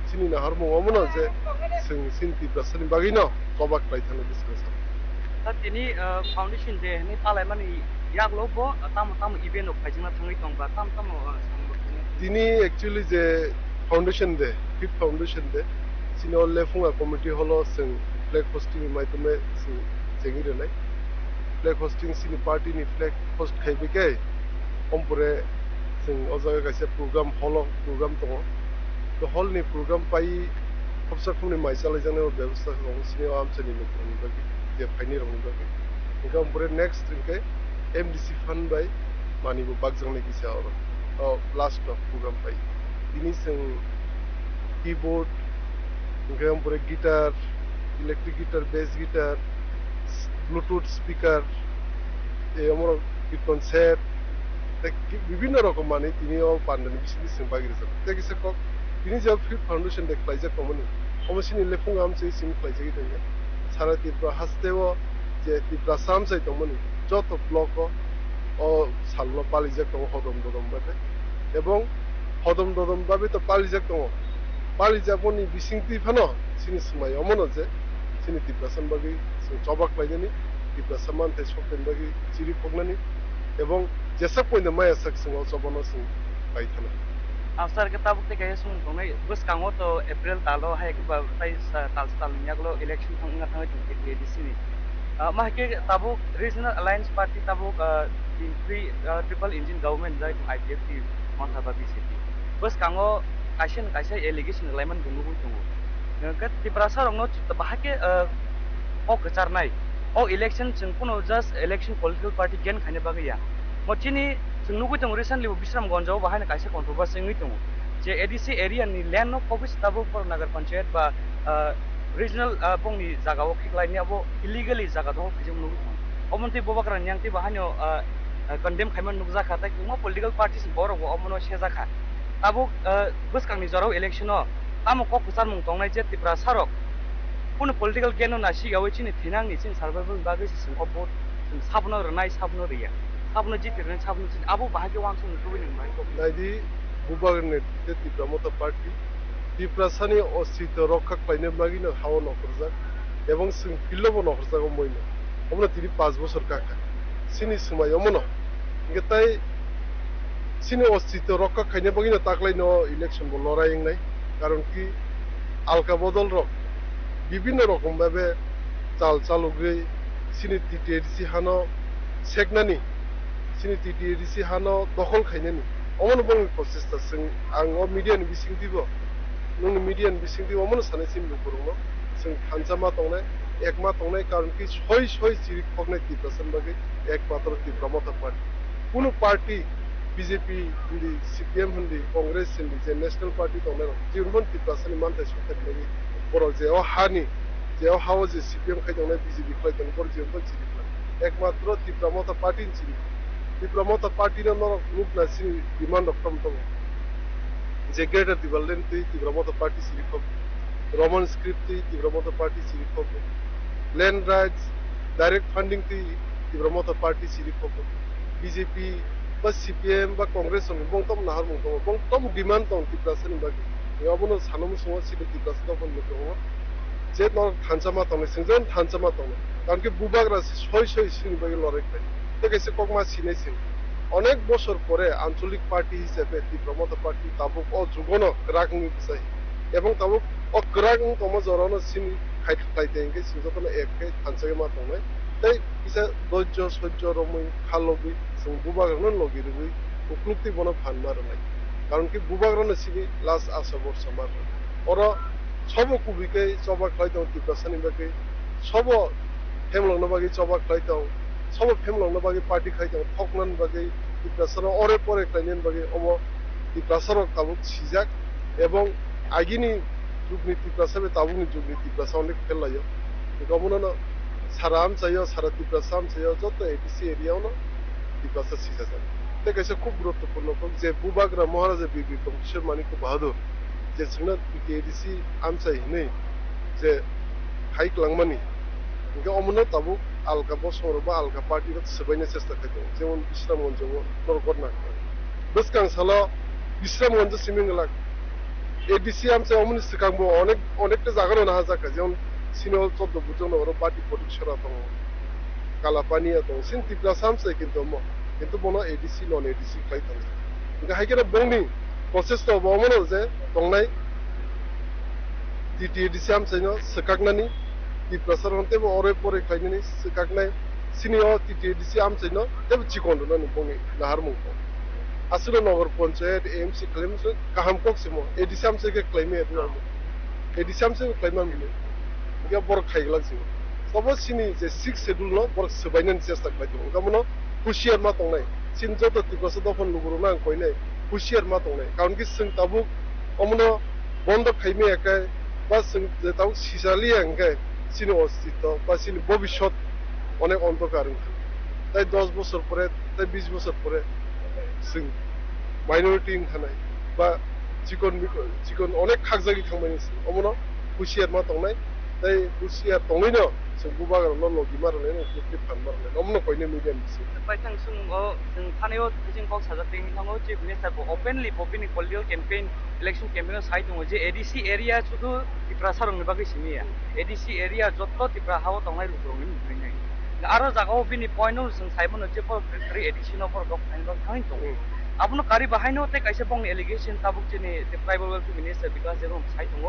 সিনি নাহার মো অমন যে সিং সিন ত্রিপুরা সিনি বাকি না চবাক লাইথানো ডিসকাস তিনি ফাউন্ডেশন দে নি পালাই মানে ইয়াগলো ব তাম ইভেন্ট অফ ফাইজিংনা থাঙ্গি তংবা তাম তিনি অ্যাকচুয়ালি যে ফাউন্ডেশন দে ফিফ ফাউন্ডেশন দে সিনি অল লেফুঙ্গা কমিটি হলো সিং ফ্ল্যাগ হোস্টিং মাইতমে সিং চেঙ্গি রেনাই flag hosting sini party ni flag host khaibike ompore sing ojaga kaisa program hall tongo to hall ni program pai khopsa khumni maisala jane byabostha dong sini amchani ni khumni bagi je phaini rong bagi inka ompore next inke MDC fund bai mani bo bagjang ni kisa oro last of program pai ini sing keyboard inka ompore guitar electric guitar bass guitar Bluetooth speaker এই আমার কীর্তন set বিভিন্ন রকম মানে তিনিও পান্ডানি বিসিনি সিংবাগিরিজন তেগিসে cock তিনি যে ফিফ foundation দেখ প্লাইজা কমনি অমসিনি লেফুং আমসে সিং প্লাইজা গিতে সারা ত্রিপুরা হাসতেও যে ত্রিপুরা সামসাই তমনি যত ব্লক ও সালনো পালিজা কম হদম দদম বাতে এবং হদম দদম বাবে তো পালিজা কম পালিজা বনি বিসিং তিফানো সিনি সিমাই অমন যে sini ত্রিপুরা সামবাগি চবাক লাইনানি ত্রিপুরা সামান্তে সকলেন বাগি চিরি পগনানি এবং যেসব point Maya সাকসিং চবানো Singh পাইথানা after ke tabuk te kaya sung tongai bus kango to April talo hai ke ba tai tal nyaglo election thangna thang ke ADC ni ma ke tabuk regional alliance party tabuk triple engine government jai IPF ti motha ba BCP bus kango kaisa allegation laiman dungu tungu ke tiprasa rongno bahake o kecharnai o election chung puno just election political party gen khane bagaya mochini chung nugu tong recently bisram gonjao bahane kaisa controversy ngi tong je ADC area ni land no office tabu por nagar panchayat ba regional bong ni jaga o khiklai ni abo illegally jaga do khijum nugu tong omonti bobakra nyangti bahanyo condemn khaiman nugja khata kuma political parties boro go omono sheja kha tabu buskangni jorao election no tamo kok kuchar mung tongnai je tipra sarok puno political geno na si gawe chini thinang ni chin survival bagai sing obot sabno rnai sabno riya sabno jitirne sabno chin abo bahage wangsung nutubi ning mai ko naidi bubagne te tipra mota party tipra sani osito rokha klaine bagina hawo nokrja এবং সিং ফিলবো নখরজা গো মইনা আমরা 3-5 বছর কাকা সিনি সময় অমনো গেতাই সিনি অস্তিত্ব রক্ষা খাইনে bagina তাকলাই ন election বল লড়াই নাই কারণ কি আলকা বদল রক বিভিন্ন রকম ভাবে চাল চালুগ্রে সিনি টিটিএডিসি হানো সেগনানি সিনি টিটিএডিসি হানো দখল খাইনানি অমন বং প্রসেসটা সিং আং ও মিডিয়ান বিসিং দিব নং মিডিয়ান বিসিং দিব অমন সানে সিম লুকুরুনো সিং খানসামা তংনাই একমা তংনাই কারণ কি ছয় ছয় সিরিক ফগনাই ত্রিপ্রাসন বাগে একমাত্র ত্রিপুরা মতো পার্টি কোনো party BJP Hindi CPM Hindi Congress Hindi যে ন্যাশনাল পার্টি তংনাই জিরমন ত্রিপ্রাসনি মানতে সরকার লাগি বড় যে ও হানি যে ও হাও যে সিপিএম খাই তংনাই বিজেপি খাই তং বড় জিরমন চিরি একমাত্র ত্রিপুরা মতো পার্টি চিরি ত্রিপুরা মতো পার্টি ন গ্রুপ না সিনি ডিমান্ড অফ তং যে গ্রেটার ডেভেলপমেন্ট ত্রিপুরা মতো পার্টি চিরি খব রোমান স্ক্রিপ্ট ত্রিপুরা মতো পার্টি চিরি খব land rights direct funding Tripura মতো পার্টি চিরি খব বিজেপি বা সিপিএম বা কংগ্রেস বংতম নাহার বংতম ডিমান্ড দं ত্রিপুরাসনি বাকি ইয়াবনো সানম সং সিনি ত্রিপুরাসনি দं লুকো যে ন থানসামা দं সিংজন থানসামা দं কারণ কি বুবাগরা ছয় ছয় সিনি বাকি লড়াই খাই তো কেসে ককমা সিনেছে অনেক বছর পরে আঞ্চলিক পার্টি হিসেবে ত্রিপুরা মতো পার্টি তাবুক ও যুগনো গ্রাগনি বিসাই এবং তাবুক ও গ্রাগনি তম জরানো সিনি খাই খাইতে এনকে সিংজতন একে থানসাগে মা দंनाय তাই কিসা দজ্জ সহ্য রমই খালগি जों বুবাগ্রানো লগি রুই উকলুক্তি বন ফান মারনাই কারণ কি বুবাগ্রানো সিনি লাস্ট আসাবর সামার ওরা সব কুবিকে সবা খাইতাম তিপ্রাসানি বাকি সব ফেমলংনো বাকি সবা খাইতাম সব ফেমলংনো বাকি পার্টি খাইতাম থকনান বাকি তিপ্রাসানো অরে পরে খাইনেন বাকি অম তিপ্রাসারক তাবুক সিজাক এবং আগিনি যুগনি তিপ্রাসাবে তাবুকনি যুগনি তিপ্রাসা অনেক ফেললাইও গমনানো সারা আমচাইও সারা তিপ্রাসা আমচাইও যত এডিসি এরিয়াওনো তিপ্রাসা সিজা যাবে তাই কাছে খুব গুরুত্বপূর্ণ যে বুবাগ্রা মহারাজা বীর বিক্রম কিশোর মানিক বাহাদুর যে जोंना एडिसि आमसाय हिनै जे हाइक लांमानि इनके अमनो ताबुक आलगा बसर बा आलगा पार्टी रत सबायनो चेष्टा खायदों जेमन बिश्रामगंज नरगतना बसकां साला बिश्रामगंज सिमिंगला एडिसि आमसाय अमनि सिकांबो अनेकटा जागानो ना जाका जेमन सिनियल 14 बुजन और पार्टी पलिटिक्सरा दं कालापानिया दं सिन तिप्रा सामसाय किन्तु बनो एडिसि नन एडिसि खायदों इनके हाइकेरा बंनि proses to bomono je tongnai TTDC amsaino sakagnani di prasaronte bo ore pore khainani sakagnai sinio TTDC amsaino teb chikondo nani bongi naharmu asuro nagar panchayat AMC claims kaham koksimo ADC amsai ke claim edno ADC amsai claim amile ge bor khaiglag simo sobo sini je 6 schedule no bor sabainan chesta khaito gamono hushiyar ma tongnai sin joto ti prasado phon luguru na koinai हुशियार मा दंनाय कारण कि जों Tabuk अमनो बन्द खाइमे एके बा जों Tabuk सिजालि एंगे सिनि अस्तित्व बा सिनि भबिष्यत अनेक अंधकार ताई 10 বছর পরে ताई 20 বছর পরে जों माइनरिटी थानाय बा चिकन अनेक खागजागि थांबाय अमनो हुशियार मा दंनाय ताई हुशियार दंनायनो जों बुबागारनो लगि मारनाय क्लिप फान मारनाय अमनो कयने मिडियाम बिसि पाइथां जों थानायाव जों गाव साजाते बिथाङाव चिफ मिनिस्टार ओपनलि पपिनि पलिटिकल केम्पेइन इलेक्शन केम्पेइन साइ दङ जे एडिसि एरिया जुदु तिप्रा सारंनि बागै सिमिया एडिसि एरिया जत्त तिप्रा हाव दंनाय रुग्रंनि नुनाय आरो जागाव बिनि पॉइन्टआव जों साइमन जे फर एडिसिनाव फर डक फाइनल थाङै दङ आपनो कारी बाहायनो ते काइसे बंनि एलिगेशन ताबुक जेने ट्राइबल वेलफेयर मिनिस्टार बिकास जेरम साइ दङ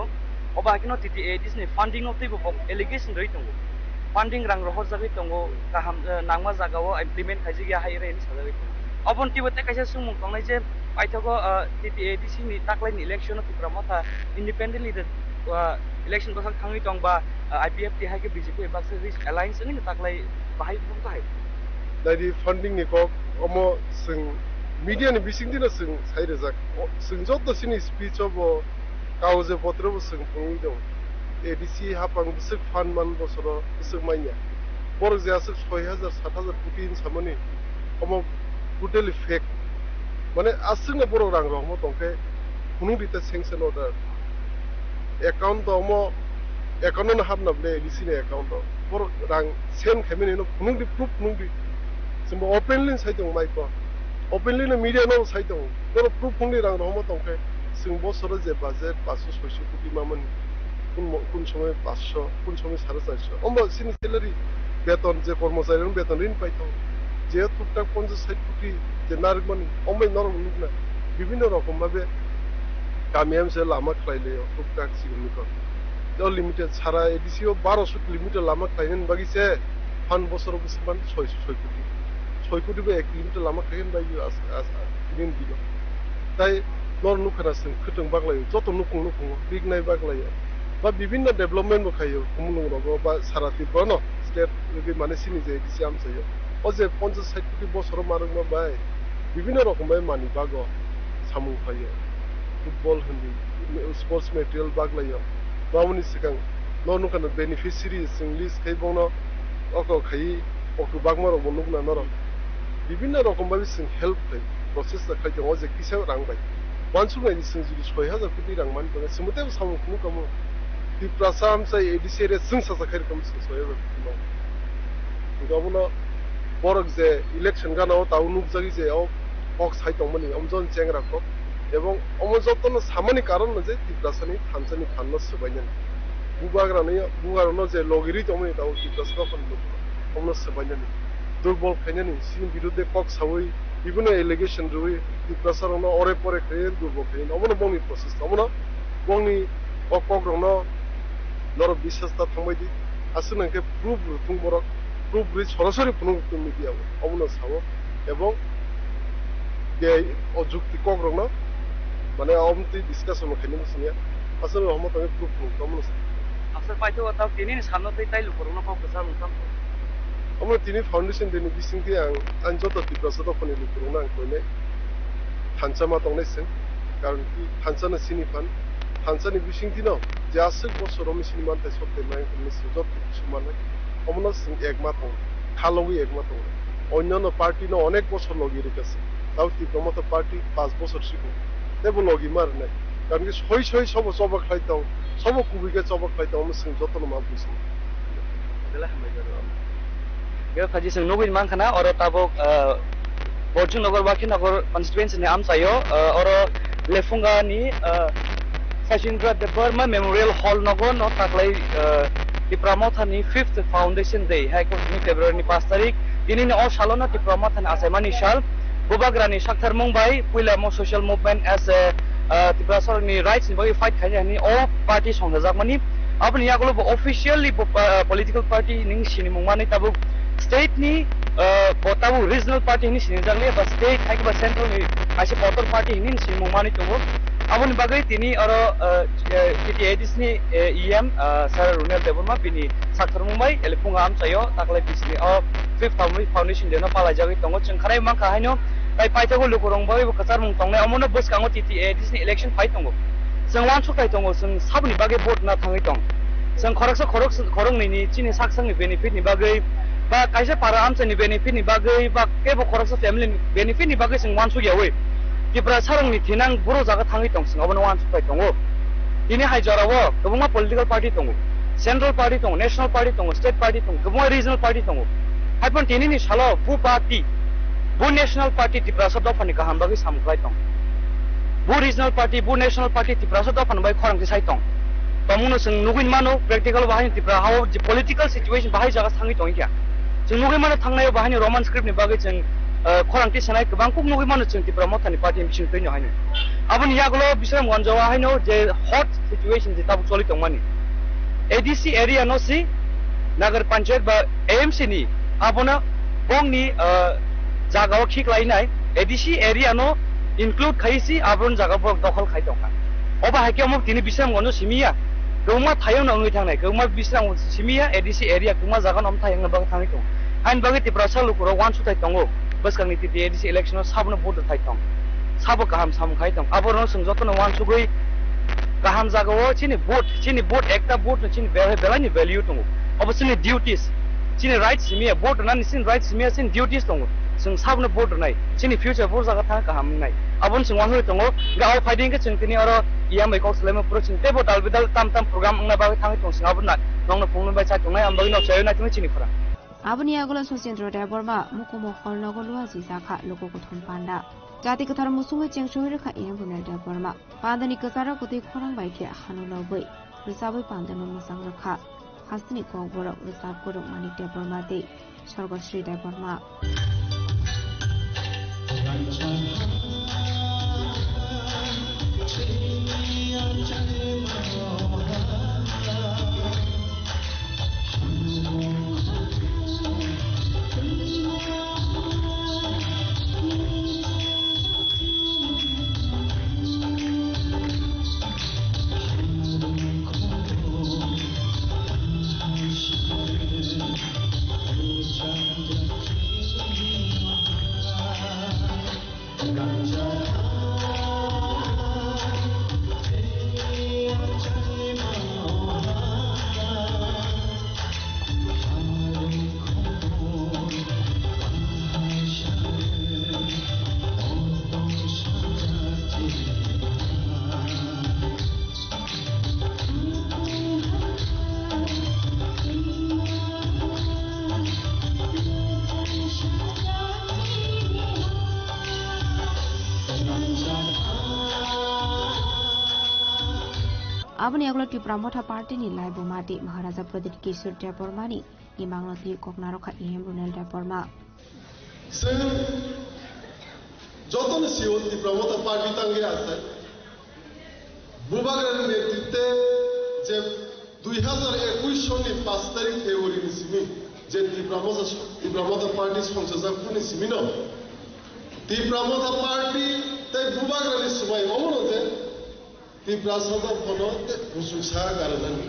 अबा किनो टिटि एडिसनि फंडिंग अफ तेबो एलिगेशन रहि दङ फंडिंग रां रहर जागै दङ गाहाम नांमा जागाव इमप्लिमेन्ट खाइजे या हाय रेनि साजागै अबन तिबो ते काइसे सुमुं दंनाय जे पाइथागो टिटि एडिसि नि ताक्लाइनि इलेक्शन तिप्रा मथा इंडिपेंडेंटली इलेक्शन बसा थाङै दं बा आईपीएफ ति हायके बीजेपी बाक्से रिस अलायंस नि ताक्लाइ बाहाय दं बाहाय दादि फंडिंग नि कक अमो जों मीडिया नि बिसिं दिना जों साइरेजाक जों जत सिनि स्पीच अब काउजे पत्रबो जों फुङै दं एडिसि हापां बिसोर फान मान बसर बिसोर माइया बर जायासो 6000 7000 कोटी सामनि अमो टोटली फेक माने आसंग बर रां रहमो दंके खुनु दिते सेंक्शन अर्डर अकाउंट अमो अकाउंट न हाबनाबले एडिसि नि अकाउंट बर रां सेन खामिनि न खुनु दि प्रूफ खुनु दि जों ओपनली साइदों माइको ओपनली न मीडिया न साइदों बर प्रूफ खुनु रां रहमो दंके जों बसर जे बाजेट 500 600 कोटी मामन কোন সময় 500 কোন সময় 450 অম্ব সিনি স্যালারি বেতন যে কর্মচারীর বেতন ঋণ পাইতো যে টুকটাক 50-60 কোটি যে নারগমনি অম্বে নরম লুকনা বিভিন্ন রকম ভাবে কামিয়াম সে লামা খাইলে টুকটাক সিগনিক তো লিমিটেড ছাড়া এডিসিও 1200 কিলোমিটার লামা খাইনেন বাগিছে ফান বছর বছরমান 600 কোটি 6 কোটি বে 1 কিলোমিটার লামা খাইন বাগি দিন দিল তাই নর নুখানাসিন খতং বাগলায় যত নুকুং বিগ নাই বাগলায় বা বিভিন্ন ডেভেলপমেন্ট খাইयो कुमुलुं रगो बा साराति बनो स्टेट लगे माने सिनि जे एडिसि आमसायो अजे 50-60 कोटी बसर मारंगमा बाय বিভিন্ন রকম বাই মানি বাগো সামু খাইयो ফুটবल होनदि स्पोर्ट्स मेटेरियल बागलायो बावनि सिगां ननु कान बेनिफिशियरि जों लिस्ट खाइबोनो अको खाइ अको बागमारो बनुगना नर বিভিন্ন রকম বাই जों हेल्प खाइ प्रसेस खाइयो अजे किसा रांबाय मानसुनायनि जों जुदि 6000 कोटी रां मान दङ समुते सामु खुनु कमो di prasam sa edisi re sung sa sakher kam so soye no gabuna borok je election gana o taunu jagi je o ok sai tongmani amjon chengra ko ebong omojotno samani karon je di prasani thansani thanno sabainen bubagrano je logiri tomni taw di prasno kon lo omno sabainen durbol khainani sin biruddhe kok sawoi বিভিন্ন allegation রই di prasarno ore pore khayen durbol khayen omno bongni process omno bongni okogrno নর বিশ্বাসটা থামাইদি আসলে নাকি proof রুথুং বরক proof রি সরাসরি পুনঃ media অবনো সাবো এবং বে অযুক্তি কগ্রং না মানে অমতি ডিসকাশন খাইনি মুসিয়া আসলে হমত আমি প্রুফ অমনো আসলে পাইতো তাও তিনি সামনে তাই লুকরনো পাও কসা মুতাম আমরা তিনি ফাউন্ডেশন দিনে বিসিংতি আং যত ত্রিপ্রাসা দফানি লুকরনো আং কইনে থানসামা দংনাইছেন কারণ কি থানসানা সিনিফান থানসানি বিসিংতিনো যে আসে বছর আমি সিনিমানতে সত্যি নাই মিসি যত সমান অমন একমাত খালগি একমাত অন্যান্য পার্টি না অনেক বছর লগি রেখেছে তাও তীব্রমত পার্টি 5 বছর শিখো দেব লগি মার নাই কারণ কি সই সই সব চবক খাইতাম সব কুবিকে চবক খাইতাম আমি সিং যত মা বুঝি বেলা হামে গেল গে ফাজি সিং নগুই মানখানা অর তাবক বর্জু নগর বাকি নগর কনস্টিটুয়েন্সি নি আমসাयो অর লেফুঙ্গা নি Sachindrah Debarma Memorial Hall नगर न ताकलाई टिप्रामथानी 5th Foundation Day hai ko ni February ni 5 tarik ini ni all shalona टिप्रामथानी asaimani shal bubagrani Shakhtar Mumbai puila mo social movement as tiprasar ni rights ni bagi fight khai ni all party songjak mani abni yagulo officially political party ning sini mungmani tabu state ni botabu regional party ni sini jagle ba state hai ba central ni aise portal party ni sini mungmani tobo aboni bagai tini aro TTADs ni EM Sir Runel Debarma bini Shakhtar Mumbai elepunga am sayo taklai bisni o 5th Foundation deno pala jagi tongo chengkharai mangkha haino tai paitago lukurong bai kasar mung tongne amono bus kango TTADs ni election fight tongo seng wan chukai tongo seng sabni bagai vote na thangai tong seng khorok ni chini saksang ni benefit ni bagai ba kaisa para am ni benefit ni bagai ba kebo khorok family benefit ni bagai seng wan chu yawe Tipra sarang ni tinang buru jaga thangi tong sing abon wan chupai tongo ini hai jarawo kobunga political party tongo central party tongo national party tongo state party tongo kobunga regional party tongo haipon tini ni salo bu party bu national party tipra sa dofani kaham bagi samklai tong bu regional party bu national party tipra sa dofan bai khorang ki sai tong pamuno sing nuguin mano practical bahai tipra how political situation bahai jaga thangi tong kya sing nuguin mano thangnai bahai roman script ni bagi sing khorang ti sanai kubang kuk nugi manu chungti pramothani party mission toino haino abon yagulo bisram gonjawa haino je hot situation je tabu choli tongmani ADC area no si nagar panchayat ba AMC ni abona bong ni jagao khik lainai ADC area no include khaisi abon jaga bok dokhol khai tongka oba hakiam tini bisram gonjo simia goma thayong nangui thangnai goma bisram simia ADC area kuma jaga nom thayong bang thangi tong hain bagi tiprasa lukuro wan sutai tongo bus kang ni TTADC election sabno vote thai tong sabo kaham sam khai tong abor no sungjoto no wan sugui kaham jagao chini vote ekta vote no chini bela ni value tong obviously duties chini rights simia vote na ni sin rights simia sin duties tong sung sabno vote nai chini future vote jaga tha kaham nai abon sung wan hui tong ga all fighting ke chung tini aro EMI ko slema pro chung tebo dal bidal tam program ngna ba thang tong sing abon na nong no phone bai cha tong nai am bagi no chayo na tumi chini khora aboni agola Sachindrah Debarma mukumo holnogo luazi zakha logo ko thumpanda jati kathar musungai chengshoi rekha em Runel Debarma pandani kasara koti khorang bai ke hanu loboi risabai pandano musang rakha hasni ko bora risab ko Manik Debarma de Sorgoshri Debarma aboni agola Tipramotha party ni lai bomati Maharaja Pradip Kishore Debarma ni imangloti koknarokha em Runel Debarma যতন CO তীব্রমতা party তাঙ্গে আছে বুবাগের নেতৃত্বে যে 2021 সনनि 5 তারিখ ফেব্রুয়ারি সিমি যে তীব্রামতা party সংসদজাকफोरनि सिमिनो তীব্রামতা party তাই বুবাগ্রানি সময় অমন যে তীব্রাসদা ফনো গুসুসা গারনানি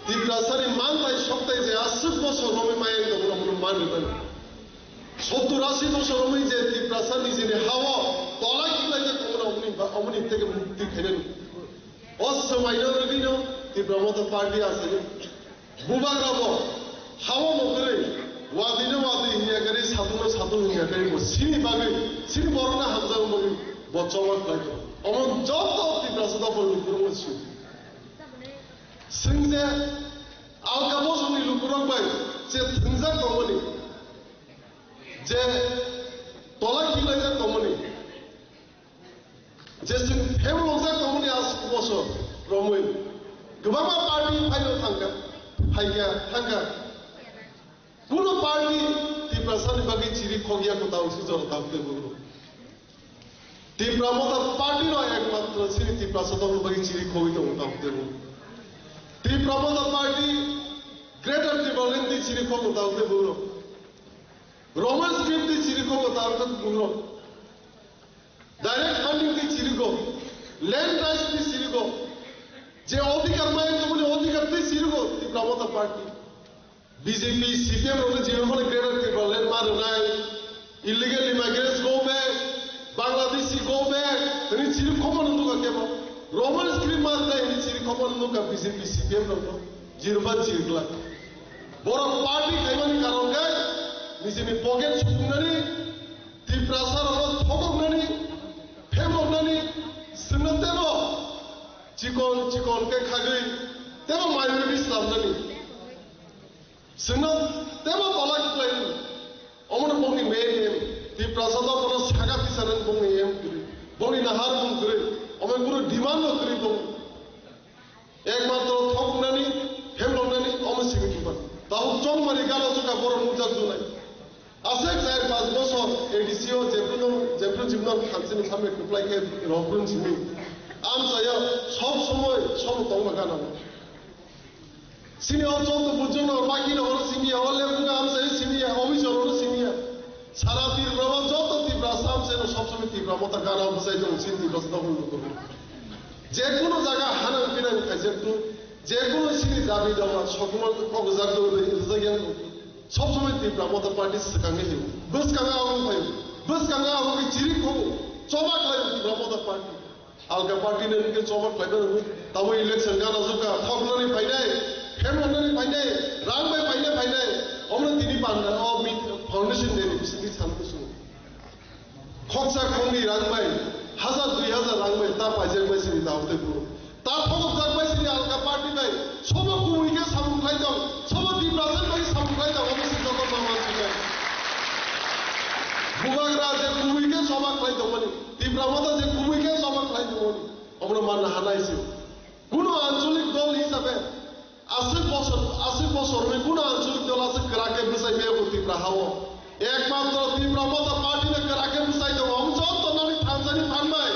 তীব্রাসানি মান তাই সপ্তাহে যে 80 বছর রমে মায়ের দমন মানবেন 70-80 বছর রমে যে তীব্রাসানি যিনি হাওয়া তলা কিলাই যে কোন অমনি থেকে মুক্তি খেলেন অসময়নো দিনো তীব্রামতা পার্টি আছে বুবাগ্রাবো হাওয়া মকরে ওয়াদিনো ওয়াদি হিয়াকারি সাধুনো হিয়াকারি সিনি বাগে সিনি বরনা হামজা মগি বচমত লাগে অমন যত তীব্রাসদা ফলুকুরমো সি সিংজে আলকাবো সনি লুকুরক বাই যে থিংজা কমনি যে তলা কিলাই যে কমনি যে সিং হেমলংজা কমনি আস বছর রমই গোবামা পার্টি ফাইনো থাঙ্কা কোনো পার্টি তীব্রাসানি বাকি চিরি খগিয়া কোথাও সুযোগ থাকতে বলবো তীব্রামতা পার্টি নয় একমাত্র শ্রী তীব্রাসদা বাকি চিরি খগিতে থাকতে বলবো তীব্রামতা পার্টি গ্রেটার তীব্রালেন্দি চিরি খগ থাকতে বলবো রোমান স্ক্রিপ্ট দি চিরি খগ থাকতে বলবো ডাইরেক্ট ফান্ডিং দি চিরি খগ ল্যান্ড রাইটস দি চিরি খগ যে অধিকার মায়ের বলে অধিকার দি চিরি খগ তীব্রামতা party BJP, CPM, and the General Secretary, let Maranai, illegal immigrants go back, Bangladeshi go back, and it's in common look at them. Roman scream master, and it's in common look at BJP, CPM, Jirban Jirla. But a party came on Karanga, is in a pocket Sukunani, Tiprasa, Tokogani, Pemogani, Sinatemo, Chikon, Kekagi, they were minority Slamani. Sinat, they were polite playing. Oman Bongi made him, the Prasada for a Saga Pisan and Bongi M. Bongi Nahar Bungri, Oman Guru demand of Gribo. Egmato Tokunani, Hemlonani, almost Simikipa. Tau John Marigala took a Bora Mutazuna. Asex I was also ADCO, Jepro Jimnon Hansen Summit to play in Open Simi. Ansaya, some Tomagana. Senior John Bujon or Makina or Simia, all level answer Simia, always or Simia. Sarati Rama Jota, the Brasam said of Subsumiti, Ramota Gana, said on Sinti was double. Jekuno Zaga, Hana Pinan Kazetu, Jekuno Sini David, Sokumo, Kozato, Zagan, Subsumiti, Ramota parties, Sakangil, Buskanga, Buskanga, Chirico, Somak like Ramota party. Alka party didn't get so much like Tamu election, Ganazuka, Hoglani Paine. Hemlonani Paine, Rambai Paine, Omna Dini Panda, or meet foundation day, City Sankusu. Koksa Kongi Rambai, Hazard 3,000 Rambai, Tap Azerbaijani without the group. Tap of Azerbaijani Alka Party Day, some of whom we get some like them, some of the Brazil by some like them, almost in the Mama. Bubagra, the Kuwika, some like the money. The Bramata, the Kuwika, some like the money. Omna Mana Hanaisi. Kuno Anzulik Dol Isabel. 80 বছর কোন আঞ্চলিক দল আছে ক্রাকে বুঝাই মেয়ে তীব্রা হাও একমাত্র তীব্রামতা পার্টিতে ক্রাকে বুঝাই দেব অঞ্চল তো নামি থানজানি থানবাই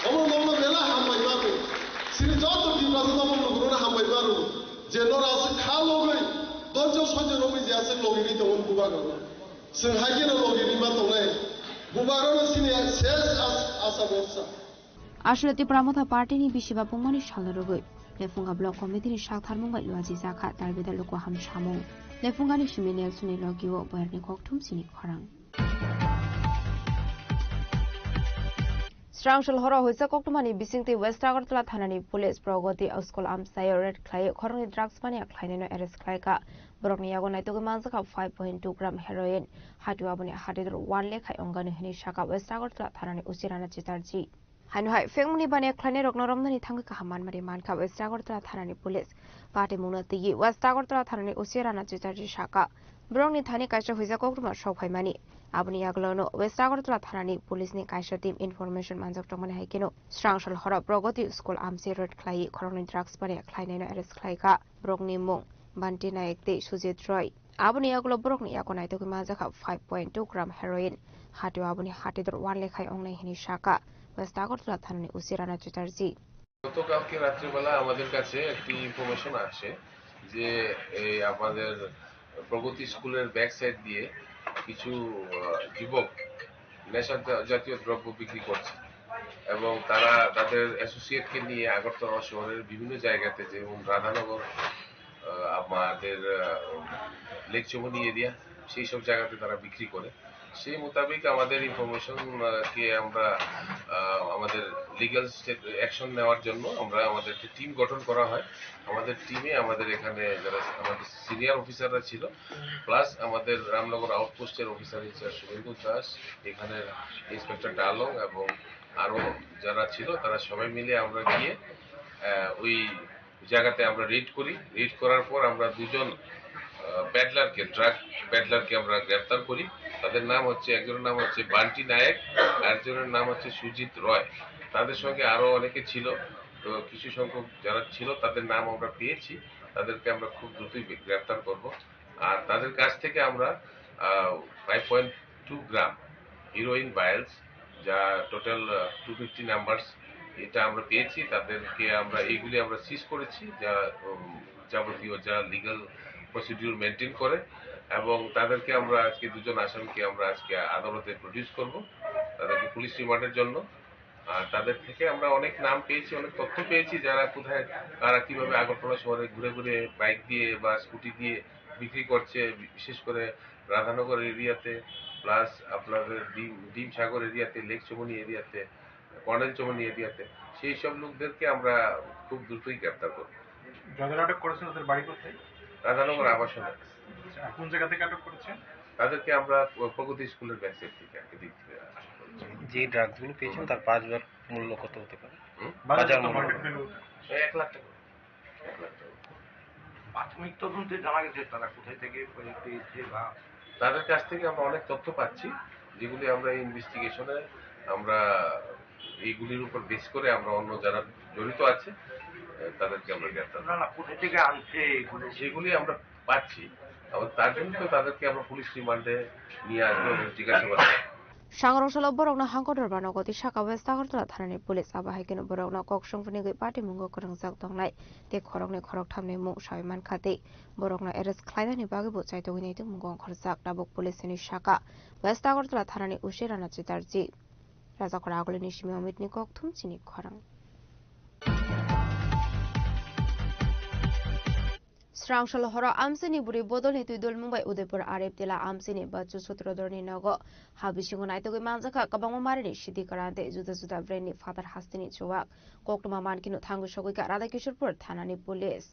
অমন মেলা হামবাই মারো সিনি যত তীব্রাসদা বন্ধ করোনা হামবাই মারো যে নরা আছে খা লগই দর্জ সহ্য রবি যে আছে লগিনি তখন বুবাগো जों हागिनो লগিনি মা তংনাই বুবাগো সিনি শেষ আশা ব্যবসা আসলে তীব্রামতা পার্টিনি বিশিবা বুংমানি সালরগৈ Lefunga Block Committee Shakthar Mumbai Luaji Zaka Darbida Loko Ham Shamong. Lefungani Shiminel Suni Logio Berni Koktum Sini Korang. Strangshal Horo Huisa Koktumani Bisingti West Agartala Thanani Police Progoti Auskol Amsayo Red Clay Korani Drugs Mania Kleinino Eres Klaika Brokni Yagonai Togamanzaka 5.2 gram heroin Hatu Abuni Hadidur 1 Lake Ongani Hini Shaka West Agartala Thanani Usirana Chitarji. Hanuhai Fengmuni Bane Klane Rognoromani Tanga Haman Mariman Ka West Agartala Thanani Police Party Munati West Agartala Thanani Usirana Chitarji Shaka Brongni Thani Kaisha Huisa Koktuma Shopai Mani Abuni Aglono West Agartala Thanani Police Ni Kaisha Team Information Manzak Tomani Haikino Strangshal Hora Brogoti School Amsi Red Clay Koroni Drugs Bane Kleinino Eres Clayka Brogni Mung Banti Naikte Sujit Roy Abuni Aglo Brogni Yakonai Tokumazaka 5.2 gram heroin Hatu Abuni Hatidur 1 Lekai Only Hini Shaka West Agartala Thanani Usirana Chitarji গতকালকে রাত্রিবেলা আমাদের কাছে একটি information আসে যে এই আমাদের প্রগতি স্কুলের ব্যাক সাইড দিয়ে কিছু যুবক নেশা জাতীয় দ্রব্য বিক্রি করছে এবং তারা তাদের অ্যাসোসিয়েটকে নিয়ে আগরতলা শহরের বিভিন্ন জায়গাতে যেমন রাধানগর, আমাদের লেক চৌমনি এরিয়া, সেই সব জায়গাতে তারা বিক্রি করে। সেই মোতাবেক আমাদের ইনফরমেশন কে আমরা আমাদের লিগ্যাল অ্যাকশন নেওয়ার জন্য আমরা আমাদের একটা টিম গঠন করা হয়। আমাদের টিমে আমাদের এখানে যারা আমাদের সিনিয়র অফিসাররা ছিল, প্লাস আমাদের রামনগর আউটপোস্টের অফিসার ইনচার্জ শুভেন্দু দাস, এখানের ইন্সপেক্টর ডালং এবং আরো যারা ছিল, তারা সবাই মিলে আমরা গিয়ে ওই জায়গাতে আমরা রেড করি। রেড করার পর আমরা দুজন ব্যাডলারকে, ড্রাগ ব্যাডলারকে আমরা গ্রেফতার করি। তাদের নাম হচ্ছে, একজনের নাম হচ্ছে বান্টি নায়েক, আরেকজনের নাম হচ্ছে সুজিত রয়। তাদের সঙ্গে আরো অনেকে ছিল, তো কিছু সংখ্যক যারা ছিল তাদের নাম আমরা পেয়েছি, তাদেরকে আমরা খুব দ্রুতই গ্রেফতার করব। আর তাদের কাছ থেকে আমরা 5.2 গ্রাম হিরোইন ভাইলস, যা টোটাল 250 নাম্বারস, এটা আমরা পেয়েছি। তাদেরকে আমরা এইগুলি আমরা সিজ করেছি, যা যাবতীয় যা লিগ্যাল প্রসিডিউর মেনটেন করে, এবং তাদেরকে আমরা আজকে দুজন আসামিকে আমরা আজকে আদালতে প্রডিউস করব তাদেরকে পুলিশ রিমান্ডের জন্য। আর তাদের থেকে আমরা অনেক নাম পেয়েছি, অনেক তথ্য পেয়েছি, যারা কোথায় কারা কিভাবে আগরতলা শহরে ঘুরে ঘুরে বাইক দিয়ে বা স্কুটি দিয়ে বিক্রি করছে, বিশেষ করে রাধানগর এরিয়াতে, প্লাস আপনাদের ডিম সাগর এরিয়াতে, লেক চৌমনি এরিয়াতে, কর্নেল চৌমনি এরিয়াতে। সেই সব লোকদেরকে আমরা খুব দ্রুতই গ্রেপ্তার করব। যাদের আটক করেছেন তাদের বাড়ি কোথায়? রাধানগর আবাসনে। কোন জায়গা থেকে আটক করেছেন? তাদেরকে আমরা প্রগতি স্কুলের ব্যাক সাইড থেকে এদিক থেকে আটক করেছি। যে ড্রাগসগুলো পেয়েছেন তার বাজার মূল্য কত হতে পারে? বাজার মূল্য 1 লাখ টাকা। প্রাথমিক তদন্তে জানা গেছে তারা কোথায় থেকে পেয়েছে বা তাদের কাছ থেকে আমরা অনেক তথ্য পাচ্ছি, যেগুলি আমরা ইনভেস্টিগেশনে আমরা এইগুলির উপর বেস করে আমরা অন্য যারা জড়িত আছে তাদেরকে আমরা গ্রেফতার। না কোথায় থেকে আনছে সেগুলি আমরা পাচ্ছি, তার জন্য তো তাদেরকে আমরা পুলিশ রিমান্ডে নিয়ে আসবো এবং জিজ্ঞাসাবাদ। সাংরংশাল বরংনা হাঙ্কটর বানগতি শাখা ওয়েস্ট আগরতলা থানাनि पुलिस आबाहायकिन बरंना ककसंफोरनि गै पार्टी मुंगो करंजाक दंनाय ते खरंनि खरक थामनि मुं सायमान खाते बरंना एरेस्ट खालायनायनि बागैबो चाइतोगिनायदो मुंगो खरजाक दाबक पुलिसनि शाखा वेस्ट আগরতলা থানাनि उशे राणा चितारजी राजाखरा आगलनि सिमी अमितनि ककथुम चिनि खरं स्रांशल हर आमसिनि बुरि बदल हेतु दल मुंबई उदयपुर आरेप तिला आमसिनि बच्चु सूत्रधरनि नगो हाबिसिंगो नायतोगै मानजाखा कबांगो मारिनि सिदि कराते जुदा जुदा ब्रेननि फादार हास्तिनि चुवाक कोकटमा मानकिनो थांगु सगैका राधा किशोरपुर थानानि पुलिस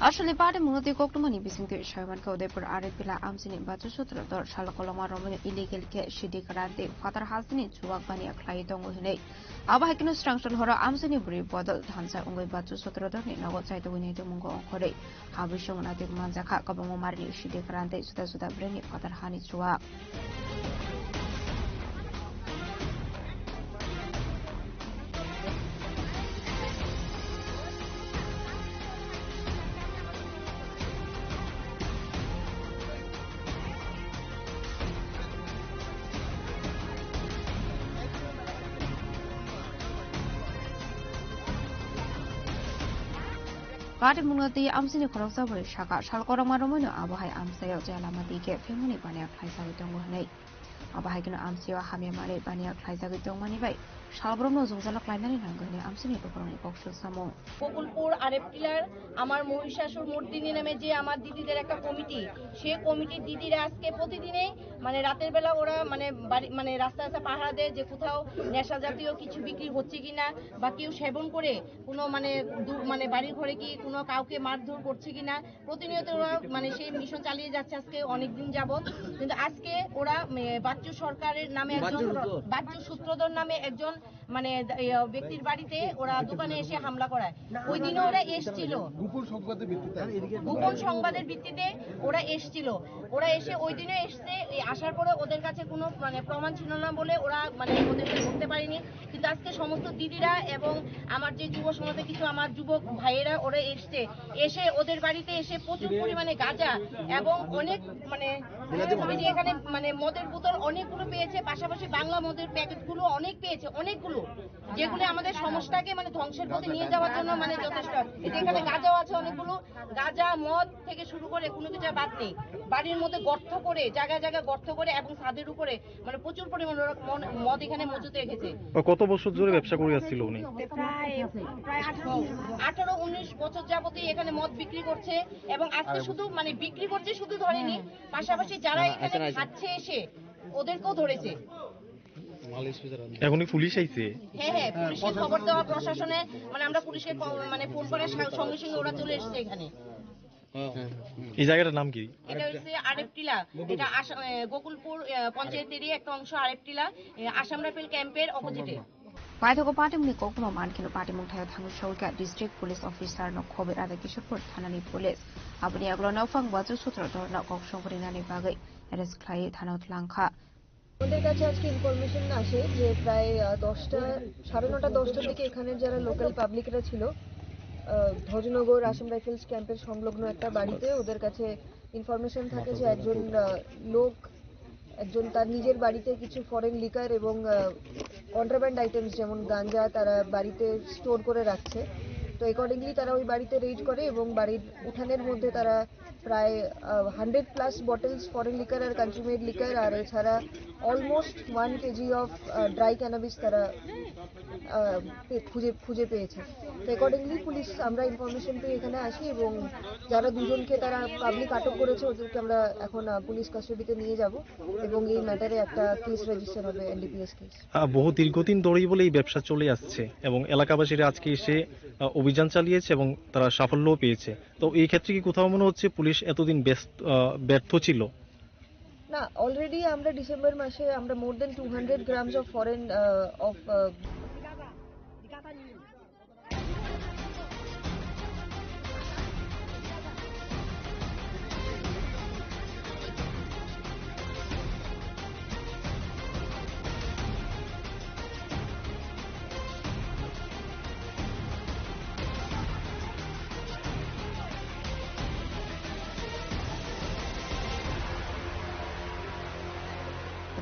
আসলে পাড়ে মুহূর্তে কোকটমানি বিসিংতে সায়মানকে উদয়পুর আরেপিলা আমসিনি বাচু সূত্রধর সালকলমা রমনি ইলিগেল কে সিডি कराते फादर हासिनि चुवाक बानिया ख्लाइ दंगो हनै आबाहायकिनो स्रांसल हर आमसिनि बुरि बदल धानसा उंगै बाचु सूत्रधरनि नगो चाइतोगिनि मुंगो अंखरै हाबिसंना ते मानजाखा कबांगो मारिनि सिडि कराते जुदा जुदा ब्रेनि फादर हानि चुवाक पार्टी मुंगती आमसिनि खरंसा बुरि शाखा सालकरंमा रमनो आबाहाय आमसायाव जालामा दिके फेमुनि बानिया ख्लायजागै दंगो हनै आबाहायकिनो आमसियाव हामिया मारै बानिया ख्लायजागै दंमानि बाय सालब्रमनो जंजाला ख्लायनानै नांगोनि आमसिनि दखरनि बक्स सामो বকুলপুর আরেপটিলার আমার মহিষাসুর মর্দিনী নামে যে আমার দিদিদের একটা কমিটি, সেই কমিটির দিদিরা আজকে প্রতিদিনই মানে রাতের বেলা ওরা মানে রাস্তা রাস্তা পাহারা দেয় যে কোথাও নেশা জাতীয় কিছু বিক্রি হচ্ছে কিনা বা কেউ সেবন করে কোনো মানে বাড়ির ঘরে কি কোনো কাউকে মারধর করছে কিনা প্রতিনিয়ত ওরা মানে সেই মিশন চালিয়ে যাচ্ছে আজকে অনেকদিন যাবত। কিন্তু আজকে ওরা বাচ্চু সরকারের নামে একজন বাচ্চু সূত্রধর নামে একজন মানে ব্যক্তির বাড়িতে ওরা দোকানে এসে হামলা করায়। ওই দিনও ওরা এসেছিল গোপন সংবাদের ভিত্তিতে ওরা এসেছিল। ওরা এসে ওই দিনে এসছে, আসার পরে ওদের কাছে কোনো মানে প্রমাণ ছিল না বলে ওরা মানে ওদেরকে ধরতে পারেনি। কিন্তু আজকে সমস্ত দিদিরা এবং আমার যে যুব সমাজে কিছু আমার যুবক ভাইয়েরা ওরা এসছে, এসে ওদের বাড়িতে এসে প্রচুর পরিমাণে গাঁজা এবং অনেক মানে ওই যে এখানে মানে মদের বোতল অনেকগুলো পেয়েছে, পাশাপাশি বাংলা মদের প্যাকেটগুলো অনেক পেয়েছে, অনেকগুলো, যেগুলো আমাদের সমাজটাকে মানে ধ্বংসের পথে নিয়ে যাওয়ার জন্য মানে যথেষ্ট। এখানে গাঁজাও আছে অনেকগুলো, গাঁজা মদ থেকে শুরু করে কোনো কিছু বাদ নেই। বাড়ির মধ্যে গর্ত করে জায়গায় জায়গায় গর্ত করে এবং ছাদের উপরে মানে প্রচুর পরিমাণ মদ এখানে মজুত রেখেছে। কত বছর ধরে ব্যবসা করে আসছিল উনি? প্রায় 18-19 বছর যাবতই এখানে মদ বিক্রি করছে এবং আজকে শুধু মানে বিক্রি করছে শুধু ধরেনি, পাশাপাশি যারা এখানে খাচ্ছে এসে ওদেরকেও ধরেছে। এখনই পুলিশ আইছে? হ্যাঁ, পুলিশকে খবর দেওয়া, প্রশাসনে মানে আমরা পুলিশকে মানে ফোন করার সঙ্গে সঙ্গে ওরা চলে এসেছে এখানে। এই জায়গাটার নাম কি? এটা হচ্ছে আরেপটিলা, এটা গোকুলপুর পঞ্চায়েতেরই একটা অংশ। আরেপটিলা আসাম রাইফেল ক্যাম্পের অপোজিটে। Paithogo party muni kokuma mankino party mungthayo thangu shauka district police officer no khobir ada kishapur thanani police abni aglo no phang bachu sutro dorna kok shongri nani bagai arrest khlai thana tlangkha আমাদের কাছে আজকে information আসে যে প্রায় 9:30-10টার দিকে এখানে যারা local পাবলিকরা ছিল ভজনগর আসাম রাইফেলস ক্যাম্পের সংলগ্ন একটা বাড়িতে ওদের কাছে ইনফরমেশন থাকে যে একজন তার নিজের বাড়িতে কিছু ফরেন লিকার এবং কন্ট্রাব্যান্ড আইটেমস যেমন গাঁজা তারা বাড়িতে স্টোর করে রাখছে। তো অ্যাকর্ডিংলি তারা ওই বাড়িতে রেড করে এবং বাড়ির উঠানের মধ্যে তারা প্রায় 100+ বটলস ফরেন লিকার আর কান্ট্রি মেড লিকার আর এছাড়া almost 1 kg of dry cannabis তারা খুঁজে পেয়েছে। তো অ্যাকর্ডিংলি পুলিশ আমরা ইনফরমেশন পেয়ে এখানে আসি এবং যারা দুজনকে তারা পাবলিক আটক করেছে ওদেরকে আমরা এখন পুলিশ কাস্টাডিতে নিয়ে যাব এবং এই ম্যাটারে একটা কেস রেজিস্টার হবে, এনডিপিএস কেস। বহু দীর্ঘদিন ধরেই বলে এই ব্যবসা চলে আসছে এবং এলাকাবাসীরা আজকে এসে অভিযান চালিয়েছে এবং তারা সাফল্যও পেয়েছে। তো এই ক্ষেত্রে কি কোথাও মনে হচ্ছে পুলিশ এতদিন ব্যর্থ ছিল? না, অলরেডি আমরা ডিসেম্বর মাসে আমরা মোর দেন 200 grams of foreign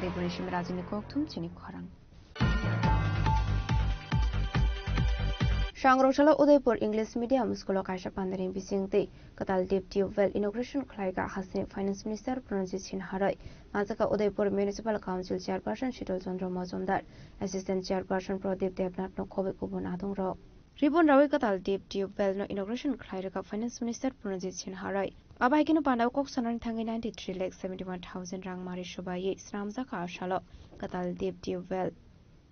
Decoration Rajini Koktum Chini Korang. Shangroshala Udaipur English Medium School of Kaisha Pandarin Bisingti, Katal Deep Well Inauguration Klaiga Hasni Finance Minister Pranjit Singh Harai, Mazaka Udaipur Municipal Council Chairperson Shitol Chandra Mazumdar, Assistant Chairperson Pradip Devnath no Kobe Kubun Adong Ro. Ribon Rawi Katal Deep Well no Inauguration Klaiga Finance Minister Pranjit Singh Harai. Abaikino Pandau Kok Sanan Tangi 93,71,000 Rang Mari Shobaye, Sramzaka Shalo, Katal Deep Well.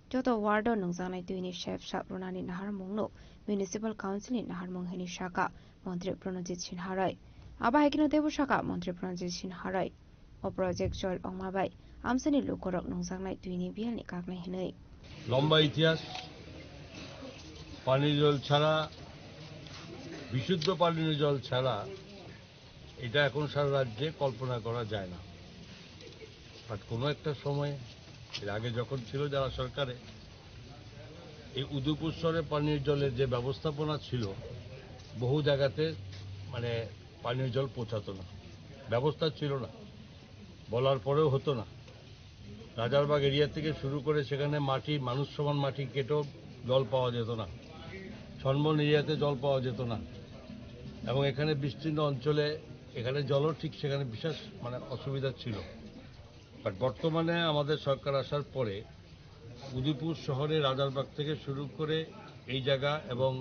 Joto Wardo Nungzanai Duini Chef Shaprunani Nahar Mungno, Municipal Council in Nahar Mungheni Shaka, Montri Pranjit Singh Harai. Abaikino Devu Shaka, Montri Pranjit Singh Harai. O Project Joel Ongmabai, Amsani Lukorok Nungzanai Duini Biani Kakne Hinei. লম্বা ইতিহাস, পানীয় জল ছাড়া, বিশুদ্ধ পানীয় জল ছাড়া এটা এখন সারা রাজ্যে কল্পনা করা যায় না। বাট কোনো একটা সময় এর আগে যখন ছিল যারা সরকারে এই উদয়পুর শহরে পানীয় জলের যে ব্যবস্থাপনা ছিল বহু জায়গাতে মানে পানীয় জল পৌঁছাতো না, ব্যবস্থা ছিল না, বলার পরেও হতো না। রাজারবাগ এরিয়া থেকে শুরু করে সেখানে মাটি মানুষ সমান মাটি কেটেও জল পাওয়া যেত না, সনবন এরিয়াতে জল পাওয়া যেত না এবং এখানে বিস্তীর্ণ অঞ্চলে এখানে জলও ঠিক সেখানে বিশেষ মানে অসুবিধা ছিল। বাট বর্তমানে আমাদের সরকার আসার পরে উদয়পুর শহরে রাজারবাগ থেকে শুরু করে এই জায়গা এবং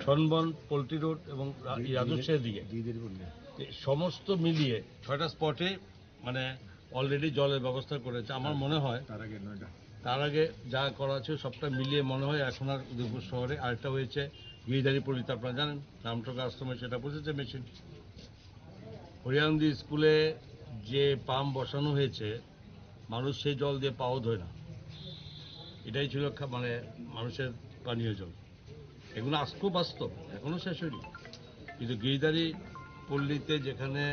সনবন পোল্ট্রি রোড এবং রাজস্বের দিকে সমস্ত মিলিয়ে 6টা স্পটে মানে অলরেডি জলের ব্যবস্থা করেছে। আমার মনে হয় তার আগে যা করা আছে সবটা মিলিয়ে মনে হয় এখন আর উদয়পুর শহরে আরেকটা হয়েছে গিরিধারী পল্লীতে, আপনারা জানেন রামটকা আশ্রমে সেটা বসেছে মেশিন। হরিয়ান্দি স্কুলে যে পাম্প বসানো হয়েছে মানুষ সেই জল দিয়ে পাও ধোয় না, এটাই ছিল মানে মানুষের পানীয় জল। এগুলো আজকেও বাস্তব, এখনো শেষ হয়নি। কিন্তু গিরিধারী পল্লীতে যেখানে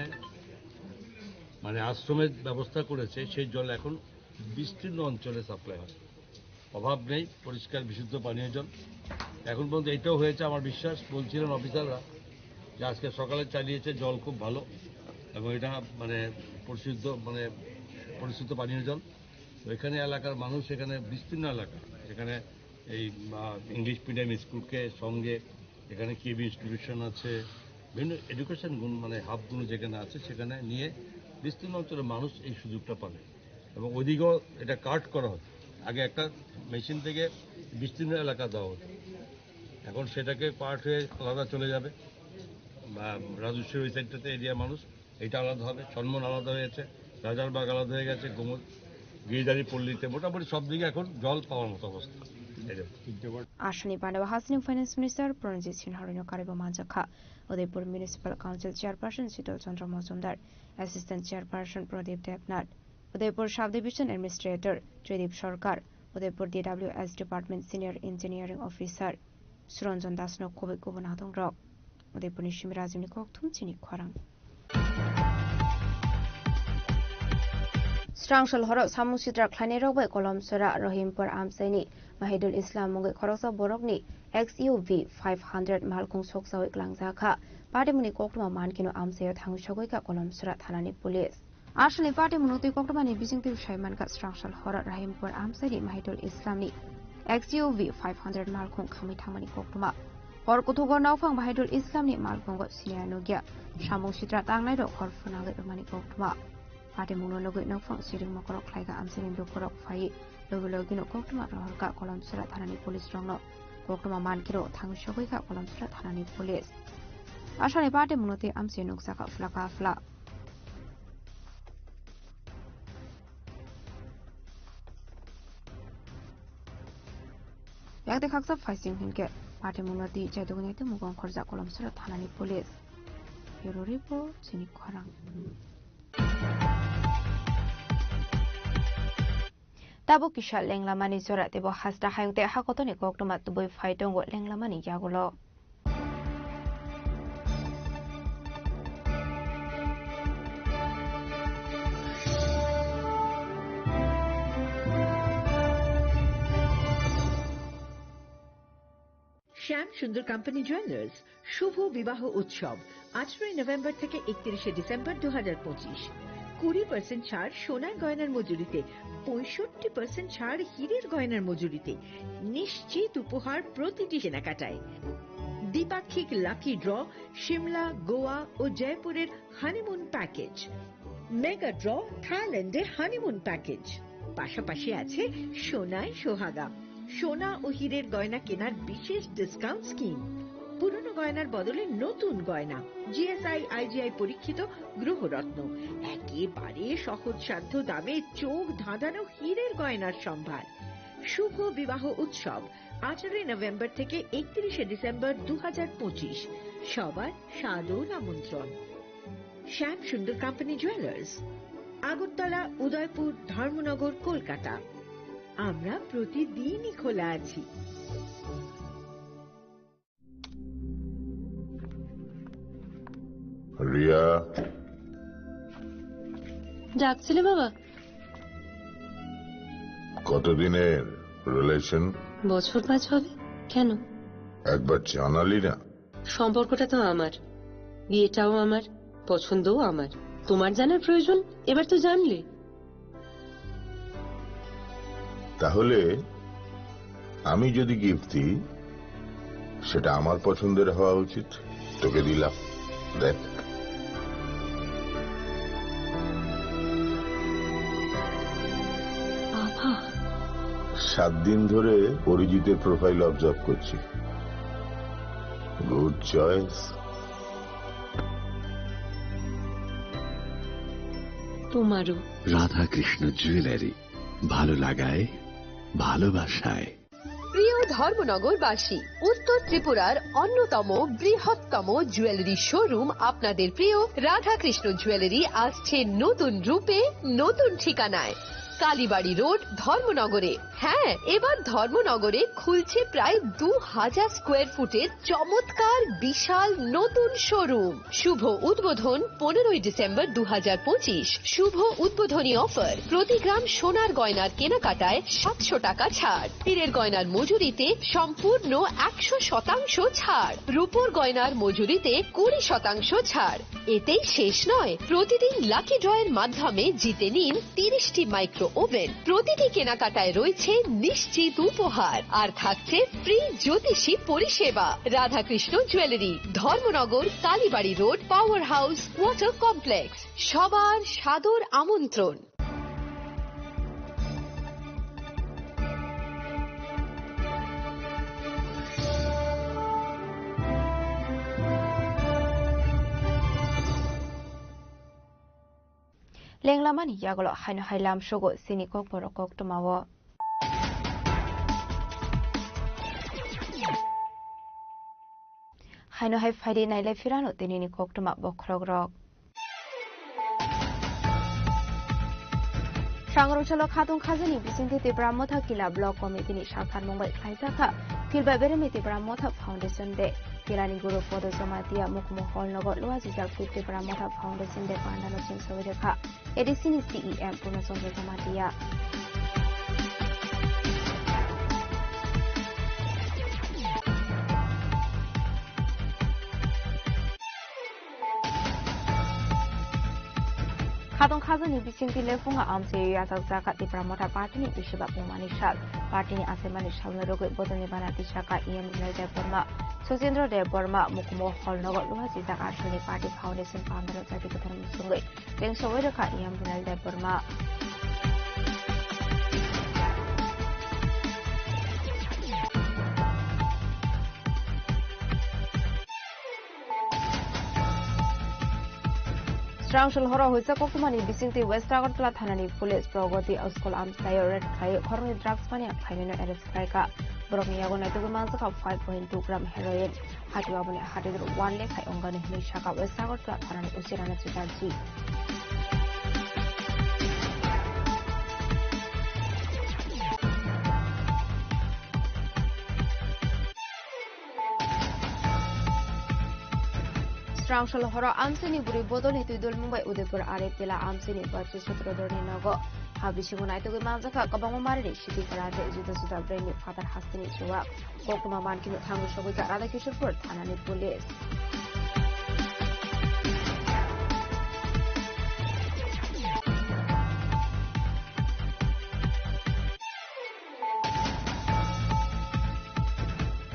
মানে আশ্রমের ব্যবস্থা করেছে সেই জল এখন বিস্তীর্ণ অঞ্চলে সাপ্লাই হয়, অভাব নেই পরিষ্কার বিশুদ্ধ পানীয় জল। এখন পর্যন্ত এটাও হয়েছে, আমার বিশ্বাস, বলছিলেন অফিসাররা যে আজকে সকালে চালিয়েছে জল খুব ভালো এবং এটা মানে পরিশুদ্ধ পানীয় জল। তো এখানে এলাকার মানুষ, এখানে বিস্তীর্ণ এলাকা, যেখানে এই ইংলিশ মিডিয়াম স্কুলকে সঙ্গে এখানে কেবি ইনস্টিটিউশন আছে, বিভিন্ন এডুকেশন মানে হাবগুলো যেখানে আছে সেখানে নিয়ে বিস্তীর্ণ অঞ্চলের মানুষ এই সুযোগটা পাবে। এবং ওদিকেও এটা কাট করা হয়, আগে একটা মেশিন থেকে বিস্তীর্ণ এলাকা দেওয়া হতো, এখন সেটাকে পার্ট হয়ে আলাদা চলে যাবে। বা রাজস্বের ওই সাইডটাতে এরিয়া মানুষ, এটা আলাদা হবে, চন্মন আলাদা হয়েছে, রাজারবাগ আলাদা হয়ে গেছে, গিরিধারী পল্লীতে মোটামুটি সব দিকে এখন জল পাওয়ার মতো অবস্থা। आशनी पांडव हासिंग फाइनेंस मिनिस्टर प्रणजीत सिंह हरिनो कारेबो मांजाखा Udaipur municipal council chairperson Sheetal Chandra Majumdar assistant chairperson Pradip Debnath Udaipur sub division administrator Tridip Sarkar Udaipur DWS department senior engineering officer Suranjan दासनो कोबे गुबुन हादों रक उदयपुर निशिम राजीवनि कक्थुम चिनि खरां स्ट्रांगसल हर सामुसिद्रा ख्लानेरबे कलमसरा रहिमपुर आमसाइनि माहिदुल इस्लाम मुगे खरसा बरकनि XUV 500 मालकुं सोकसावै ग्लांजाखा पाटेमुनि कोक्टमा मानकिनो आमसायो थांसगैका कलमसरा थानानि पुलिस आशनि पाटेमुनि कोक्टमानि बिजिंति साइमानका स्ट्रांगसल हर रहिमपुर आमसाइनि माहिदुल इस्लामनि XUV 500 मालकुं खामि थांमानि कोक्टमा हर कुथुगर नावफां माहिदुल इस्लामनि मालकुंगो सिनियानुगिया सामुसिद्रा तांनायरो हरफुनागै मानि कोक्टमा पाटे मुनो लगै नफां सिरिं मकरक खायगा आमसेनि दुखरक फाइ लोगो-लोगिनो कोक्टमा रहरका कलमसरा थानानि पुलिस रंनो कोक्टमा मानकिरो थांसगैका कलमसरा थानानि पुलिस आसानि पाटे मुनोते आमसे नुकसाका फ्लाकाफ्ला यागदे खाकसा फाइसिं हिनके पाटे मुनोति जयदुगनेते मुगं खरजा कलमसरा थानानि पुलिस ब्युरो रिपोर्ट सिनि खरां Tabo kisha lenglamani zora tebo hasda hayungte hakotoni koktoma tuboi faitongo lenglamani yagulo. শ্যাম সুন্দর কোম্পানি জুয়েলার্স শুভ বিবাহ উৎসব 18 নভেম্বর থেকে 31 ডিসেম্বর 2025 20% ছাড় সোনার গয়নার মজুরিতে 65% ছাড় হীরের গয়নার মজুরিতে নিশ্চিত উপহার প্রতিটি কেনাকাটায় দ্বিপাক্ষিক লাকি ড্র শিমলা গোয়া ও জয়পুরের হানিমুন প্যাকেজ মেগা ড্র থাইল্যান্ডের হানিমুন প্যাকেজ পাশাপাশি আছে সোনায় সোহাগা সোনা ও হীরের গয়না কেনার বিশেষ ডিসকাউন্ট স্কিম পুরনো গয়নার বদলে নতুন গয়না GSI IGI পরীক্ষিত গ্রহরত্ন একেবারে সহজসাধ্য দামে চোখ ধাঁধানো হীরের গয়নার সম্ভার শুভ বিবাহ উৎসব 18 নভেম্বর থেকে 31 ডিসেম্বর 2025 সবার সাদর আমন্ত্রণ শ্যাম সুন্দর কোম্পানি জুয়েলার্স আগরতলা উদয়পুর ধর্মনগর কলকাতা আমরা প্রতিদিনই খোলা আছি রিয়া ডাকছিলে বাবা কতদিনের রিলেশন বছর 5 হবে কেন একবার জানালি না সম্পর্কটা তো আমার বিয়েটাও আমার পছন্দও আমার তোমার জানার প্রয়োজন এবার তো জানলে তাহলে আমি যদি গিফট দিই সেটা আমার পছন্দের হওয়া উচিত তোকে দিলাম দেখ বাবা 7 দিন ধরে অরিজিতের প্রোফাইল অবজার্ভ করছি গুড চয়েস তোমারও রাধা কৃষ্ণ জুয়েলারি ভালো লাগায় ভালোবাসায় প্রিয় ধর্মনগরবাসী উত্তর ত্রিপুরার অন্যতম বৃহত্তম জুয়েলারি শোরুম আপনাদের প্রিয় রাধাকৃষ্ণ জুয়েলারি আসছে নতুন রূপে নতুন ঠিকানায় কালীবাড়ি রোড, ধর্মনগরে। হ্যাঁ, এবার ধর্মনগরে খুলছে প্রায় 2000 স্কোয়ার ফুটের চমৎকার বিশাল নতুন শোরুম। শুভ উদ্বোধন 15 ডিসেম্বর 2025। শুভ উদ্বোধনী অফার, প্রতি গ্রাম সোনার গয়নার কেনাকাটায় 700 টাকা ছাড়, হীরের গয়নার মজুরিতে সম্পূর্ণ 100% ছাড়, রূপোর গয়নার মজুরিতে 20% ছাড়। এতেই শেষ নয়, প্রতিদিন লাকি ড্রয়ের মাধ্যমে জিতে নিন 30টি মাইক্রো ওভেন। প্রতিটি কেনাকাটায় রয়েছে নিশ্চিত উপহার, আর থাকছে ফ্রি জ্যোতিষী পরিষেবা। Radhakrishna jewellery, Dharmanagar, Kalibari road, power house, water complex. সবার সাদর আমন্ত্রণ। লেংলামানি ইয়াগলো হাইনো হাইলাম শোগো সিনি কক বড় কক টমাও হাইনো হাই ফাইডে নাইলাই ফিরানো তিনিনি কক টমা বখরগ রক সাংরচল খাতুন খাজানি বিসিংতি ব্রাহ্মথা কিলা ব্লক কমিটিনি সাখার মুম্বাই খাইজাখা ফিলবাই বেরেমিতি ব্রাহ্মথা ফাউন্ডেশন দে কিলানি গুরু পদ জমাতিয়া মুখমু হলনগর লোয়াজিজাক 50 ব্রাহ্মথা ফাউন্ডেশন দে পান্ডানো চিংসবে রেখা এডিসিনি সিইএম পূর্ণচন্দ্র জমাতিয়া খাদং খাজানি বিসিংতি লেফুঙ্গা আমসে ইয়াজাক জাকাতি ব্রাহ্মথা পার্টিনি বিশিবা পুমানি সাল পার্টিনি আसेमानि সামনে রোগে বদনি বানাতি শাখা ইএম বিনয় বর্মা সুজেন্দ্র দেব বর্মা মুখমো হলনগর লোহাজিজাক আশনি পার্টি ফাউন্ডেশন পান্ডানো জাতি কথার মুসুঙ্গে বেংসওয়ে রেখা ইএম বিনয় দেব Varma Strangshal horo hoisa koktumani bisinti West Agartala thanani police progoti askol amsayo red khai khorni drugs mani phainino arrest khaika borokni yagon naitugu manjaka 5.2 gram heroin hati abone hati 1 lakh khai ongani hini shaka West Agartala thanani usirana chitarji Strangshal horo amsini buri bodoni tuidul Mumbai Udaipur Arepila amsini bachi sutrodorni nogo habishimu naitugu manjaka kabangma mari shiti parate juda juda braini fatar hastini chuwa kokuma mankinu thangu shogika Radhakishpur thanani police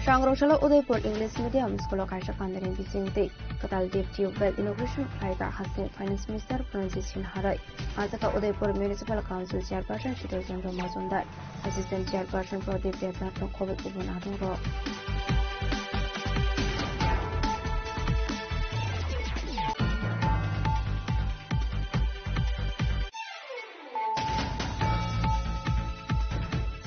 Sangroshala Udaipur English Medium School Kaisha Kandarin Bisingti Katal Deep Tubewell Innovation Flyer Hassan Finance Minister Francis Harai Azaka Udaipur Municipal Council Chairperson Shitor Chandra Mazumdar Assistant Chairperson Pradeep Yatnatno Kovic Ubunaduro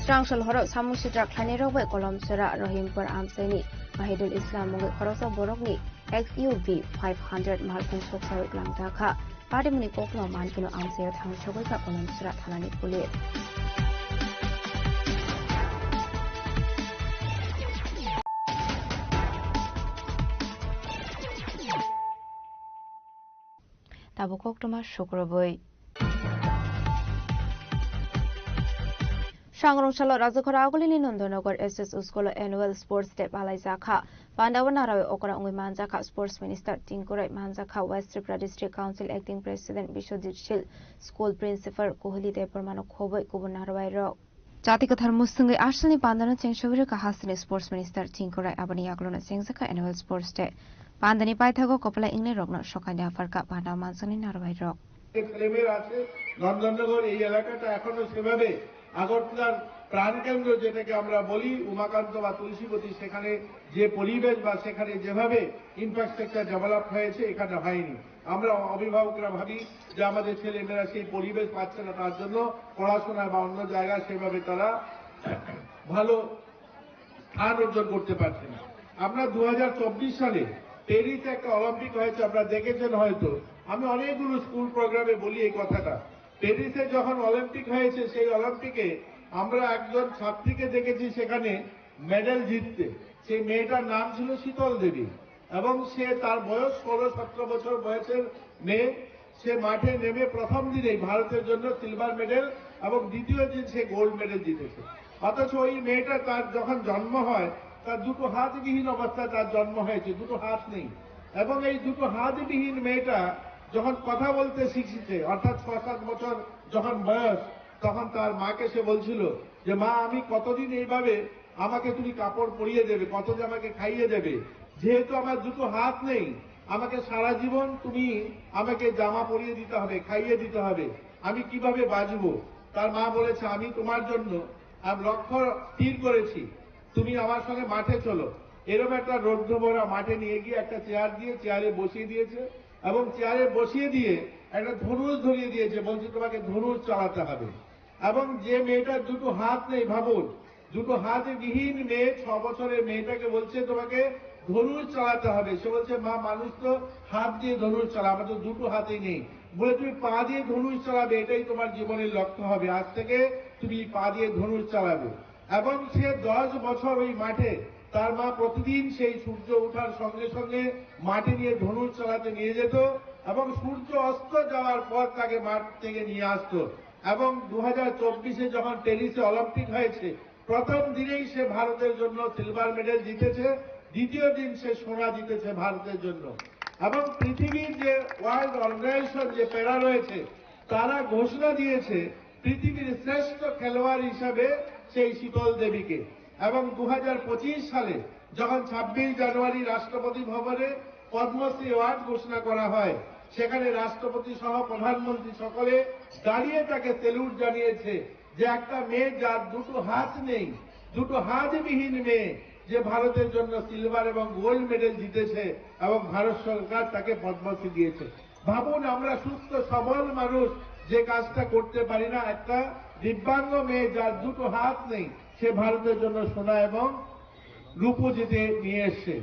Strangshal horo samusitra khanirogwe kolomsura Rohimpur amseni Mahidul Islam mungi khorosa borokni XUV 500 malpung soksawi langdakha parimuni kokno mankino amseyo thangchogwe ka kolomsura thanani police Tabu koktoma shukroboi Sangrongshalo Rajakhora Agolini Nandanagar SS Uskolo Annual Sports Day Balaizakha Pandavanarawe Okra Ungwi Manjaka Sports Minister Tinkurai Manjaka West Tripura District Council Acting President Bishwajit Shil School Principal Kohli Deparmano Khoboi Kubunarwai Ro Jatikathar Musungi Ashani Pandana Chengshavira Kahasini Sports Minister Tinkurai Abani Aglona Chengsaka Annual Sports Day Pandani Paithago Kopala Ingle Rogno Shokanya Farka Panda Mansani Narwai Ro ছেলেমেয়েরা আছে নন্দননগর এই এলাকাটা এখনো সেভাবে আগরতলার প্রাণকেন্দ্র যেটাকে আমরা বলি উমাকান্ত বা তুলসীবতী সেখানে যে পরিবেশ বা সেখানে যেভাবে ইনফ্রাস্ট্রাকচার ডেভেলপ হয়েছে এখানে হয়নি আমরা অভিভাবকরা ভাবি যে আমাদের ছেলেমেয়েরা সেই পরিবেশ পাচ্ছে না তার জন্য পড়াশোনা বা অন্য জায়গায় সেভাবে তারা ভালো স্থান অর্জন করতে পারছে না আমরা 2024 সালে প্যারিসে একটা অলিম্পিক হয়েছে আপনারা দেখেছেন হয়তো আমি অনেকগুলো স্কুল প্রোগ্রামে বলি এই কথাটা প্যারিসে যখন অলিম্পিক হয়েছে সেই অলিম্পিকে আমরা একজন ছাত্রীকে দেখেছি সেখানে মেডেল জিততে। সেই মেয়েটার নাম ছিল শীতল দেবী এবং সে তার বয়স 16-17 বছর বয়সের মেয়ে। সে মাঠে নেমে প্রথম দিনেই ভারতের জন্য সিলভার মেডেল এবং দ্বিতীয় দিন সে গোল্ড মেডেল জিতেছে। অথচ ওই মেয়েটা তার যখন জন্ম হয় তার দুটো হাতবিহীন অবস্থায় তার জন্ম হয়েছে, দুটো হাত নেই। এবং এই দুটো হাতবিহীন মেয়েটা যখন কথা বলতে শিখেছে, অর্থাৎ 6-7 বছর যখন বয়স, তখন তার মাকে সে বলছিল যে মা আমি কতদিন এইভাবে আমাকে তুমি কাপড় পরিয়ে দেবে, কত যে আমাকে খাইয়ে দেবে, যেহেতু আমার দুটো হাত নেই আমাকে সারা জীবন তুমি আমাকে জামা পরিয়ে দিতে হবে, খাইয়ে দিতে হবে, আমি কিভাবে বাঁচবো। তার মা বলেছে আমি তোমার জন্য আমি লক্ষ্য স্থির করেছি, তুমি আমার সঙ্গে মাঠে চলো। এরকম একটা রৌদ্র ভরা মাঠে নিয়ে গিয়ে একটা চেয়ার দিয়ে চেয়ারে বসিয়ে দিয়েছে এবং চেয়ারে বসিয়ে দিয়ে একটা ধনুষ ধরিয়ে দিয়েছে, বলছে তোমাকে ধনুষ চালাতে হবে। এবং যে মেয়েটার দুটো হাত নেই, ভাবুন দুটো হাত বিহীন মেয়ে 6 বছরের মেয়েটাকে বলছে তোমাকে ধনুষ চালাতে হবে। সে বলছে মা মানুষ তো হাত দিয়ে ধনুষ চালা, আমার তো দুটো হাতেই নেই। বলে তুমি পা দিয়ে ধনুষ চালাবে, এটাই তোমার জীবনের লক্ষ্য হবে, আজ থেকে তুমি পা দিয়ে ধনুষ চালাবে। এবং সে 10 বছর ওই মাঠে তার মা প্রতিদিন সেই সূর্য ওঠার সঙ্গে সঙ্গে মাঠে নিয়ে ধনুষ চালাতে নিয়ে যেত এবং সূর্য অস্ত যাওয়ার পর তাকে মাঠ থেকে নিয়ে আসতো। এবং 2024-এ যখন প্যারিসে অলিম্পিক হয়েছে প্রথম দিনেই সে ভারতের জন্য সিলভার মেডেল জিতেছে, দ্বিতীয় দিন সে সোনা জিতেছে ভারতের জন্য। এবং পৃথিবীর যে ওয়ার্ল্ড অর্গানাইজেশন যে প্যারা রয়েছে তারা ঘোষণা দিয়েছে পৃথিবীর শ্রেষ্ঠ খেলোয়াড় হিসাবে সেই শীতল দেবীকে। এবং 2025 সালে যখন 26 জানুয়ারি রাষ্ট্রপতি ভবনে পদ্মশ্রী অ্যাওয়ার্ড ঘোষণা করা হয়, সেখানে রাষ্ট্রপতি সহ প্রধানমন্ত্রী সকলে দাঁড়িয়ে তাকে সেলুট জানিয়েছে যে একটা মেয়ে যার দুটো হাত নেই, দুটো হাতবিহীন মেয়ে, যে ভারতের জন্য সিলভার এবং গোল্ড মেডেল জিতেছে এবং ভারত সরকার তাকে পদ্মশ্রী দিয়েছে। ভাবুন আমরা সুস্থ সবল মানুষ যে কাজটা করতে পারি না, একটা দিব্যাঙ্গ মেয়ে যার দুটো হাত নেই সে ভারতের জন্য সোনা এবং রূপো জিতে নিয়ে এসছে।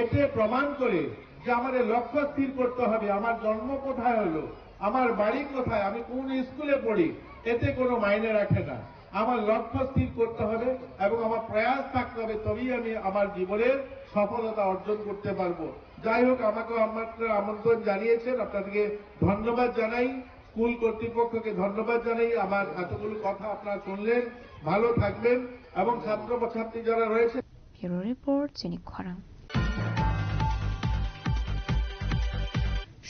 এতে প্রমাণ করে যে আমাদের লক্ষ্য স্থির করতে হবে, আমার জন্ম কোথায় হলো, আমার বাড়ি কোথায়, আমি কোন স্কুলে পড়ি, এতে কোনো মাইনে রাখে না। আমার লক্ষ্য স্থির করতে হবে এবং আমার প্রয়াস থাকতে হবে, তবেই আমি আমার জীবনের সফলতা অর্জন করতে পারবো। যাই হোক আমাকে আমন্ত্রণ জানিয়েছেন, আপনাদেরকে ধন্যবাদ জানাই, স্কুল কর্তৃপক্ষকে ধন্যবাদ জানাই। আমার এতগুলো কথা আপনারা শুনলেন, ভালো থাকবেন এবং ছাত্রছাত্রী যারা রয়েছে। ব্যুরো রিপোর্ট চিনি খরাং।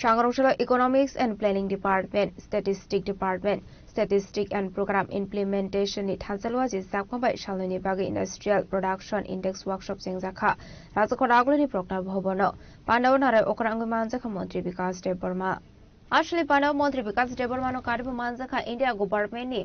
Shangarojala Economics and Planning Department, Statistics Department, Statistics and Program Implementation ni Thansalwa ji Sakmabai Shaloni Bagi Industrial Production Index Workshop Singzakha Rajakora ni Program Bhobono Pandaw Nare Okrangwi Manjaka Montri Vikas Deborma Actually Pandaw Montri Vikas Deborma no Karibu Manjaka India Government ni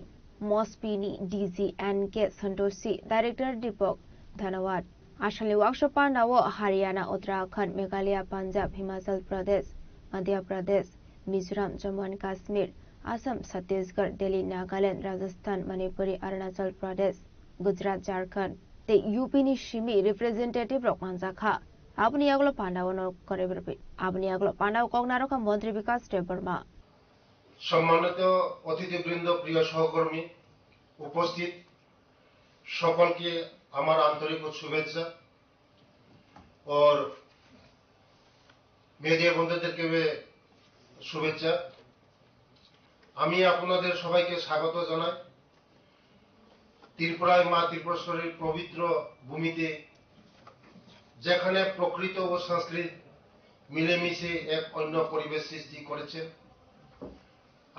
Mospi ni DG NK Santoshi Director Deepak Dhanawad Actually Workshop Pandaw Haryana Uttarakhand Meghalaya Punjab Himachal Pradesh Madhya Pradesh, Mizoram, Jammu and Kashmir, Assam, Chhattisgarh, Delhi, Nagaland, Rajasthan, Manipur, Arunachal Pradesh, Gujarat, Jharkhand. The UP ni Shimi representative rok manjakha. Apni aglo pandaw no kore berbe. Apni aglo pandaw kognaro ka Mantri Vikas Deborma. সম্মানিত অতিথিবৃন্দ, প্রিয় সহকর্মী, উপস্থিত সকলকে আমার আন্তরিক শুভেচ্ছা और মিডিয়া বন্ধুদেরকে শুভেচ্ছা। আমি আপনাদের সবাইকে স্বাগত জানাই ত্রিপুরায় মা ত্রিপুরেশ্বরীর পবিত্র ভূমিতে, যেখানে প্রকৃত ও সংস্কৃত মিলেমিশে এক অন্য পরিবেশ সৃষ্টি করেছে।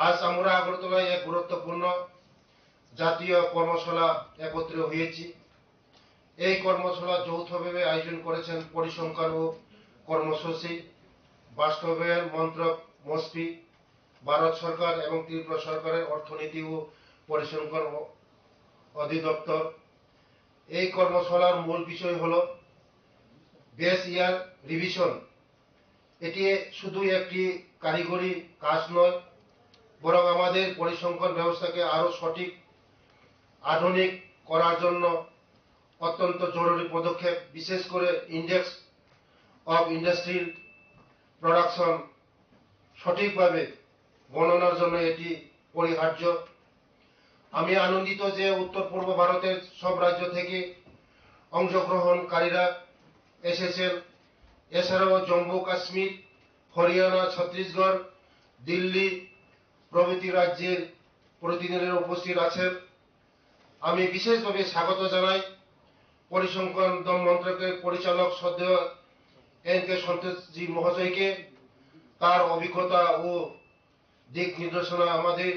আজ আমরা আগরতলায় এক গুরুত্বপূর্ণ জাতীয় কর্মশালা একত্র হয়েছি। এই কর্মশালা যৌথভাবে আয়োজন করেছেন পরিসংখ্যান ও কর্মসূচি বাস্তবায়ন মন্ত্রক মসপি, ভারত সরকার এবং ত্রিপুরা সরকারের অর্থনীতি ও পরিসংখ্যান অধিদপ্তর। এই কর্মশালার মূল বিষয় হল বেস ইয়ার রিভিশন। এটি শুধু একটি কারিগরি কাজ নয়, বরং আমাদের পরিসংখ্যান ব্যবস্থাকে আরো সঠিক আধুনিক করার জন্য অত্যন্ত জরুরি পদক্ষেপ। বিশেষ করে ইন্ডেক্স অফ ইন্ডাস্ট্রিয়াল প্রোডাকশন সঠিকভাবে গণনার জন্য এটি পরিহার্য। আমি আনন্দিত যে উত্তর পূর্ব ভারতের সব রাজ্য থেকে অংশগ্রহণকারীরা এসেছেন। এছাড়াও জম্মু কাশ্মীর, হরিয়ানা, ছত্তিশগড়, দিল্লি প্রভৃতি রাজ্যের প্রতিনিধিরা উপস্থিত আছেন। আমি বিশেষভাবে স্বাগত জানাই পরিসংখ্যান মন্ত্রকের পরিচালক শ্রদ্ধেয় এন কে সন্তোষজি মহাশয়কে। তার অভিজ্ঞতা ও দিক নির্দেশনা আমাদের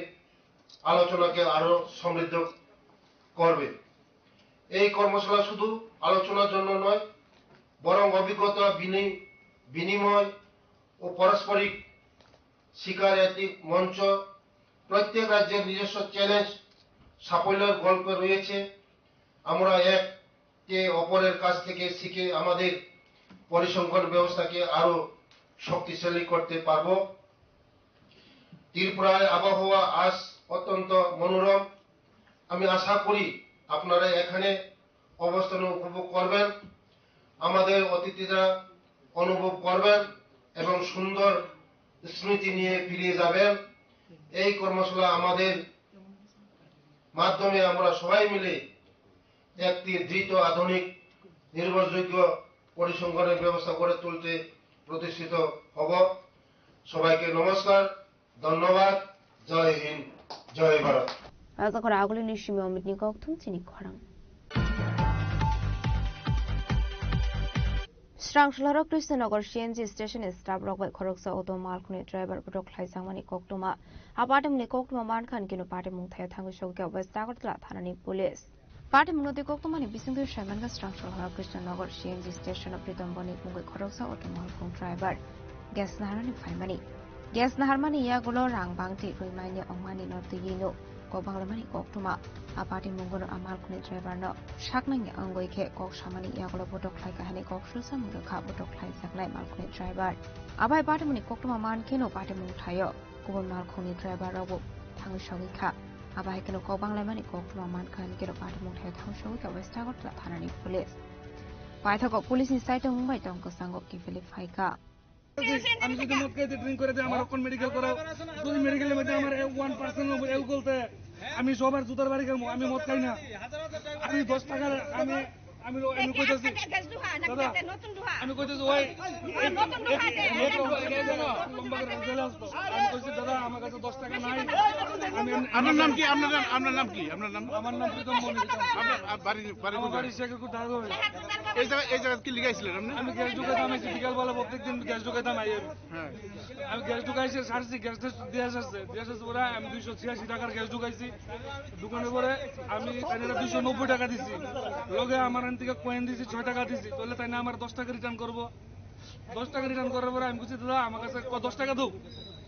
আলোচনাকে আরো সমৃদ্ধ করবে। এই কর্মশালা শুধু আলোচনার জন্য নয়, বরং অভিজ্ঞতা বিনিময় ও পারস্পরিক শিকার একটি মঞ্চ। প্রত্যেক রাজ্যের নিজস্ব চ্যালেঞ্জ, সাফল্যের গল্প রয়েছে। আমরা একে অপরের কাছ থেকে শিখে আমাদের পরিসংখ্যান ব্যবস্থাকে আরো শক্তিশালী করতে পারব। ত্রিপুরায় আবহাওয়া আজ অত্যন্ত মনোরম। আমি আশা করি আপনারা এখানে অবস্থান উপভোগ করবেন, আমাদের অতিথিরা অনুভব করবেন এবং সুন্দর স্মৃতি নিয়ে ফিরে যাবেন। এই কর্মশালা আমাদের মাধ্যমে আমরা সবাই মিলে একটি দ্রুত, আধুনিক, নির্ভরযোগ্য পরিসংখ্যানের ব্যবস্থা গড়ে তুলতে প্রতিষ্ঠিত হব। সবাইকে নমস্কার, ধন্যবাদ। জয় হিন্দ, জয় ভারত। রাজাকর আগলি নিশিমি অমৃতনি কক্তুম চিনি খরাং Srangshlara Krishnagar CNG station staff rokbai khoroksa auto malkhuni driver bodok khlaijangmani koktuma apademni koktuma mankhan kinu party mungthaya thangu shokya West Agartala thanani police party munoti koktumani bisingdu shaimanga Srangshlara Krishnagar CNG station pridombani mungoi khoroksa auto malkhung driver gas naharani faimani gas naharmani yagulo rangbangti ruimaini ongmani notiyino Kobanglamani koktuma apati mungono amalkhuni driver no shaknangi angoike kok shamani yagulo bodok khlai kahani kok shusa murukha bodok khlai jaklai malkhuni driver abai party muni koktuma mankeno party mungthayo kubon malkhuni driver robo thangu shogikha abai keno kobanglamani koktuma mankhan keno party mungthayo thangu shogikha West Agartala thanani police paithako police ni site mumbai tongko sango ki verify ka আমি যদি মদ খাইতে drink করে দেয় আমার কোন medical করাও যদি মেডিকেলের মধ্যে আমার 1% অ্যালকোহল আমি সবার জুতার বাড়ি গেলাম আমি মদ খাই না আমি 10 টাকা আমি কইতাছি দাদা আমি কইতাছি ওই আমি কইছি দাদা আমার কাছে 10 টাকা নাই আপনার নাম কি আপনার নাম কি আমার নাম প্রীতম মনি আমার বাড়ি শেখরপুর ঢাকা এই জায়গা কি লিখাইছিলেন আপনি আমি গ্যাস ঢুকাইতাম আমি বিকালবেলা প্রত্যেকদিন গ্যাস ঢুকাইতাম আমি গ্যাস ঢুকাইছি সারছি গ্যাসটা দিয়ে আসছে পরে আমি 286 টাকার গ্যাস ঢুকাইছি ঢুকানোর পরে আমি তাইনা 290 টাকা দিছি লগে আমার থেকে কয়েন দিছি 6 টাকা দিছি তাহলে তাই না আমার 10 টাকা রিটার্ন করব 10 টাকা রিটার্ন করার পরে আমি কইছি দাদা আমার কাছে 10 টাকা দাও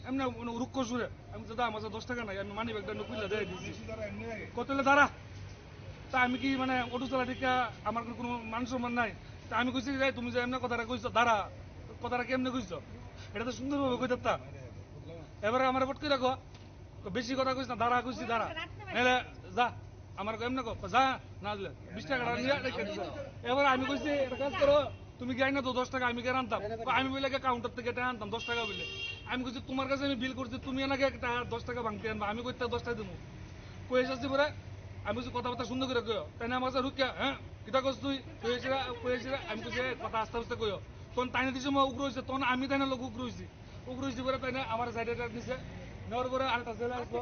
এমনি রুক্ষ সুরে আমি দাদা আমার কাছে 10 টাকা নাই আমি মানি ব্যাগটা নকুইলা দিয়ে দিছি কতলে দাঁড়া তা আমি কি মানে অটো চালা ঠিক আমার কোনো মান সম্মান নাই তা আমি কইছি তুমি যে এমনি কথাটা কইছো দাঁড়া কথাটা কেমনে কইছো এটা তো সুন্দরভাবে কই দিতা এবারে আমার পট করে রাখো বেশি কথা কইছ না দাঁড়া কইছি দাঁড়া নাহলে যা আমার এমনি কো যা না দিলে 20 টাকা নিয়ে রেখে দিছ এবারে আমি কইছি এটা কাজ করো তুমি কি আইনা তো 10 টাকা আমি কেন আনতাম আমি বলে কাউন্টার থেকে টাকা আনতাম 10 টাকা বলে আমি কইছি তোমার কাছে আমি বিল করছি তুমি এনাকে 10 টাকা ভাঙতে আনবা আমি কইতে 10 টাকা দেবো কই এসেছি পরে আমি কইছি কথাবার্তা সুন্দর করে কইও তাই না আমার কাছে রুকিয়া হ্যাঁ কিটা কইছ তুই কইছিস আমি কইছি কথা আস্তে আস্তে কইও তখন তাইনা দিছে মই উগ্র হইছে তখন আমি তাইনা লোক উগ্র হইছি পরে তাইনা আমার সাইডে দিছে নেওয়ার পরে আরেকটা ছেলে আসলো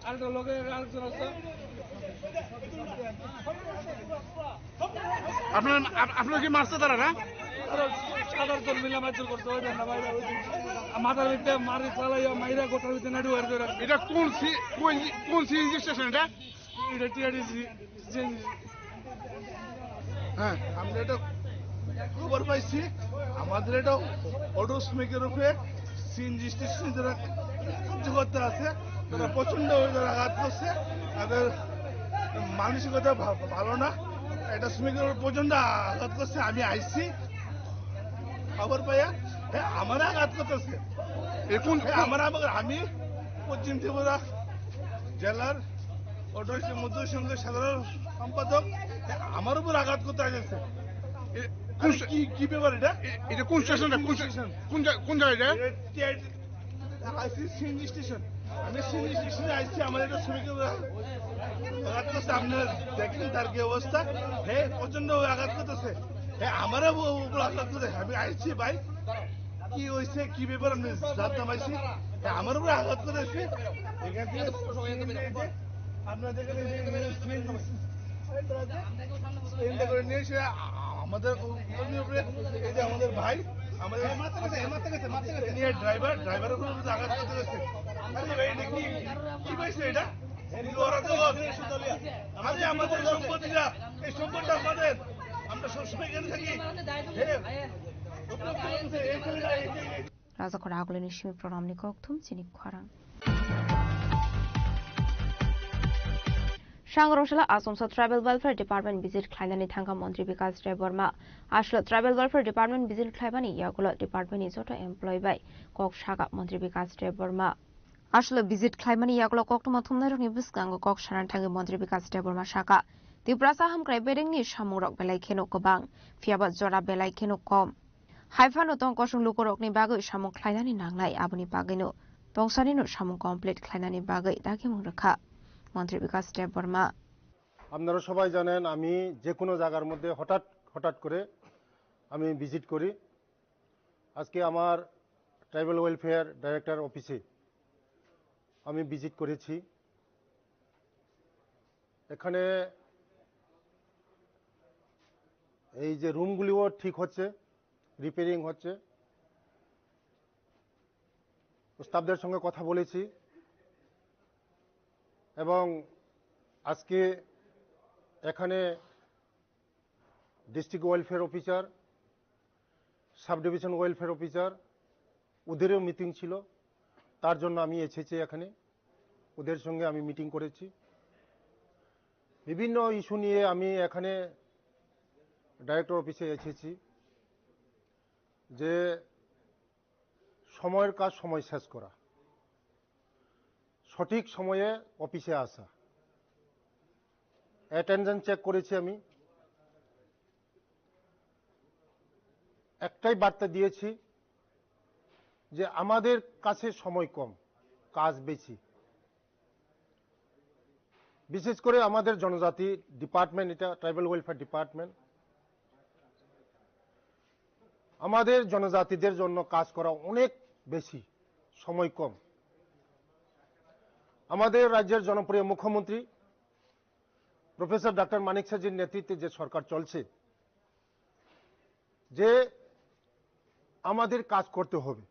আরেকটা লোকে আরেকজন আসলো আপনার কি মারছে তারা না সাধারণ তোর মিলা মাইচুর করছে ওই না বাইরে মাথার ভিতরে মারি চালাইয়া মাইরা গোটার ভিতরে নাড়ু আর করে এটা কোন সিএনজি স্টেশন এটা টিআরডিসি হ্যাঁ আমরা এটা খবর পাইছি আমাদের এটা অটো শ্রমিকের উপরে সিএনজি স্টেশন যারা কার্য করতে আছে তারা প্রচন্ড আঘাত করছে তাদের মানসিকতা ভালো না এটা শ্রমিকের উপর প্রচন্ড আঘাত করছে আমি আইছি খবর পাইয়া আমার আঘাত করতেছে আমি পশ্চিম ত্রিপুরা জেলার অটো মজদুর সংঘের সাধারণ সম্পাদক আমার উপর আঘাত করতে আসছে কি ব্যাপার এটা কোন স্টেশনটা কোন জায়গায় আইসি সিএনজি স্টেশন, আমি সিএনজি স্টেশনে আইসি, আমার একটা শ্রমিকের আঘাত করছে। আপনারা দেখেন তার কি অবস্থা, হ্যাঁ প্রচন্ড আঘাত করতেছে, হ্যাঁ আমারও উপর আঘাত করতে। আমি আইসি ভাই কি হয়েছে কি ব্যাপার আমি জানতাম আইসি, হ্যাঁ আমার উপরে আঘাত করেছে। এখান থেকে আপনারা দেখেন করে নিয়ে এসে আমাদের উপরে, এই যে আমাদের ভাই আমাদের ড্রাইভারের উপরে আঘাত করতে গেছে। কি পাইছে এটা? আমাদের সম্পত্তিটা, এই সম্পদটা আমাদের, আমরা সবসময় এখানে থাকি। Raza Khora Agulini Shimi Pronamni Koktum Chinik Khwarang. Shangroshala Asomsa Tribal Welfare Department visit Klainani Thanga Montri Vikas Deborma. Ashla Tribal Welfare Department visit Klaibani Yagulo Department is auto employed by Kok Shaga Montri Vikas Deborma. Ashla visit Klaibani Yagulo Koktumatumner Nibuskango Kok Sharantangi Montri Vikas Deborma Shaka. The Brasaham Krabering ni Shamurok Belai Keno Kobang, Fiabat Zora Belai Keno Com. Haifano Tongkosung Lukorok ni Bago Shamuk Klainani Nanglai Abuni Bagino. Tongsanino Shamuk complete Klainani Bagai Dakimuraka. মন্ত্রী বিকাশ দেববর্মা। আপনারা সবাই জানেন আমি যে কোনো জায়গার মধ্যে হঠাৎ করে আমি ভিজিট করি। আজকে আমার ট্রাইবাল ওয়েলফেয়ার ডাইরেক্টর অফিসে আমি ভিজিট করেছি। এখানে এই যে রুমগুলিও ঠিক হচ্ছে, রিপেয়ারিং হচ্ছে। স্টাফদের সঙ্গে কথা বলেছি এবং আজকে এখানে district welfare officer, sub division welfare officer, ওদেরও মিটিং ছিল, তার জন্য আমি এসেছি এখানে। ওদের সঙ্গে আমি মিটিং করেছি। বিভিন্ন ইস্যু নিয়ে আমি এখানে ডাইরেক্টর অফিসে এসেছি যে সময়ের কাজ সময় শেষ করা, সঠিক সময়ে অফিসে আসা। অ্যাটেন্ডেন্স চেক করেছি আমি, একটাই বার্তা দিয়েছি যে আমাদের কাছে সময় কম, কাজ বেশি। বিশেষ করে আমাদের জনজাতি ডিপার্টমেন্ট, এটা ট্রাইবাল ওয়েলফেয়ার ডিপার্টমেন্ট, আমাদের জনজাতিদের জন্য কাজ করা অনেক বেশি, সময় কম। আমাদের রাজ্যের জনপ্রিয় মুখ্যমন্ত্রী প্রফেসর ডক্টর মানিক সাজির নেতৃত্বে যে সরকার চলছে, যে আমাদের কাজ করতে হবে,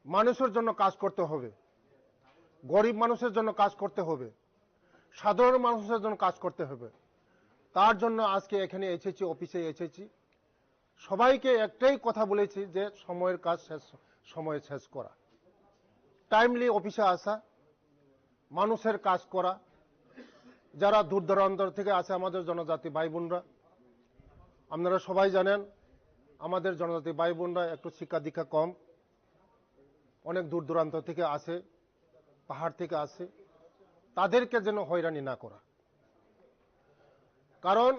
মানুষের জন্য কাজ করতে হবে, গরিব মানুষের জন্য কাজ করতে হবে, সাধারণ মানুষের জন্য কাজ করতে হবে। তার জন্য আজকে এখানে এসেছি, অফিসে এসেছি। সবাইকে একটাই কথা বলেছি যে সময়ের কাজ সময়ে শেষ করা, টাইমলি অফিসে আসা, মানুষের কাজ করা। যারা দূর দূরান্ত থেকে আসে আমাদের জনজাতি ভাই বোনরা, আপনারা সবাই জানেন আমাদের জনজাতি ভাই বোনরা একটু শিক্ষা দীক্ষা কম, অনেক দূর দূরান্ত থেকে আসে, পাহাড় থেকে আসে। তাদেরকে যেন হয়রানি না করা, কারণ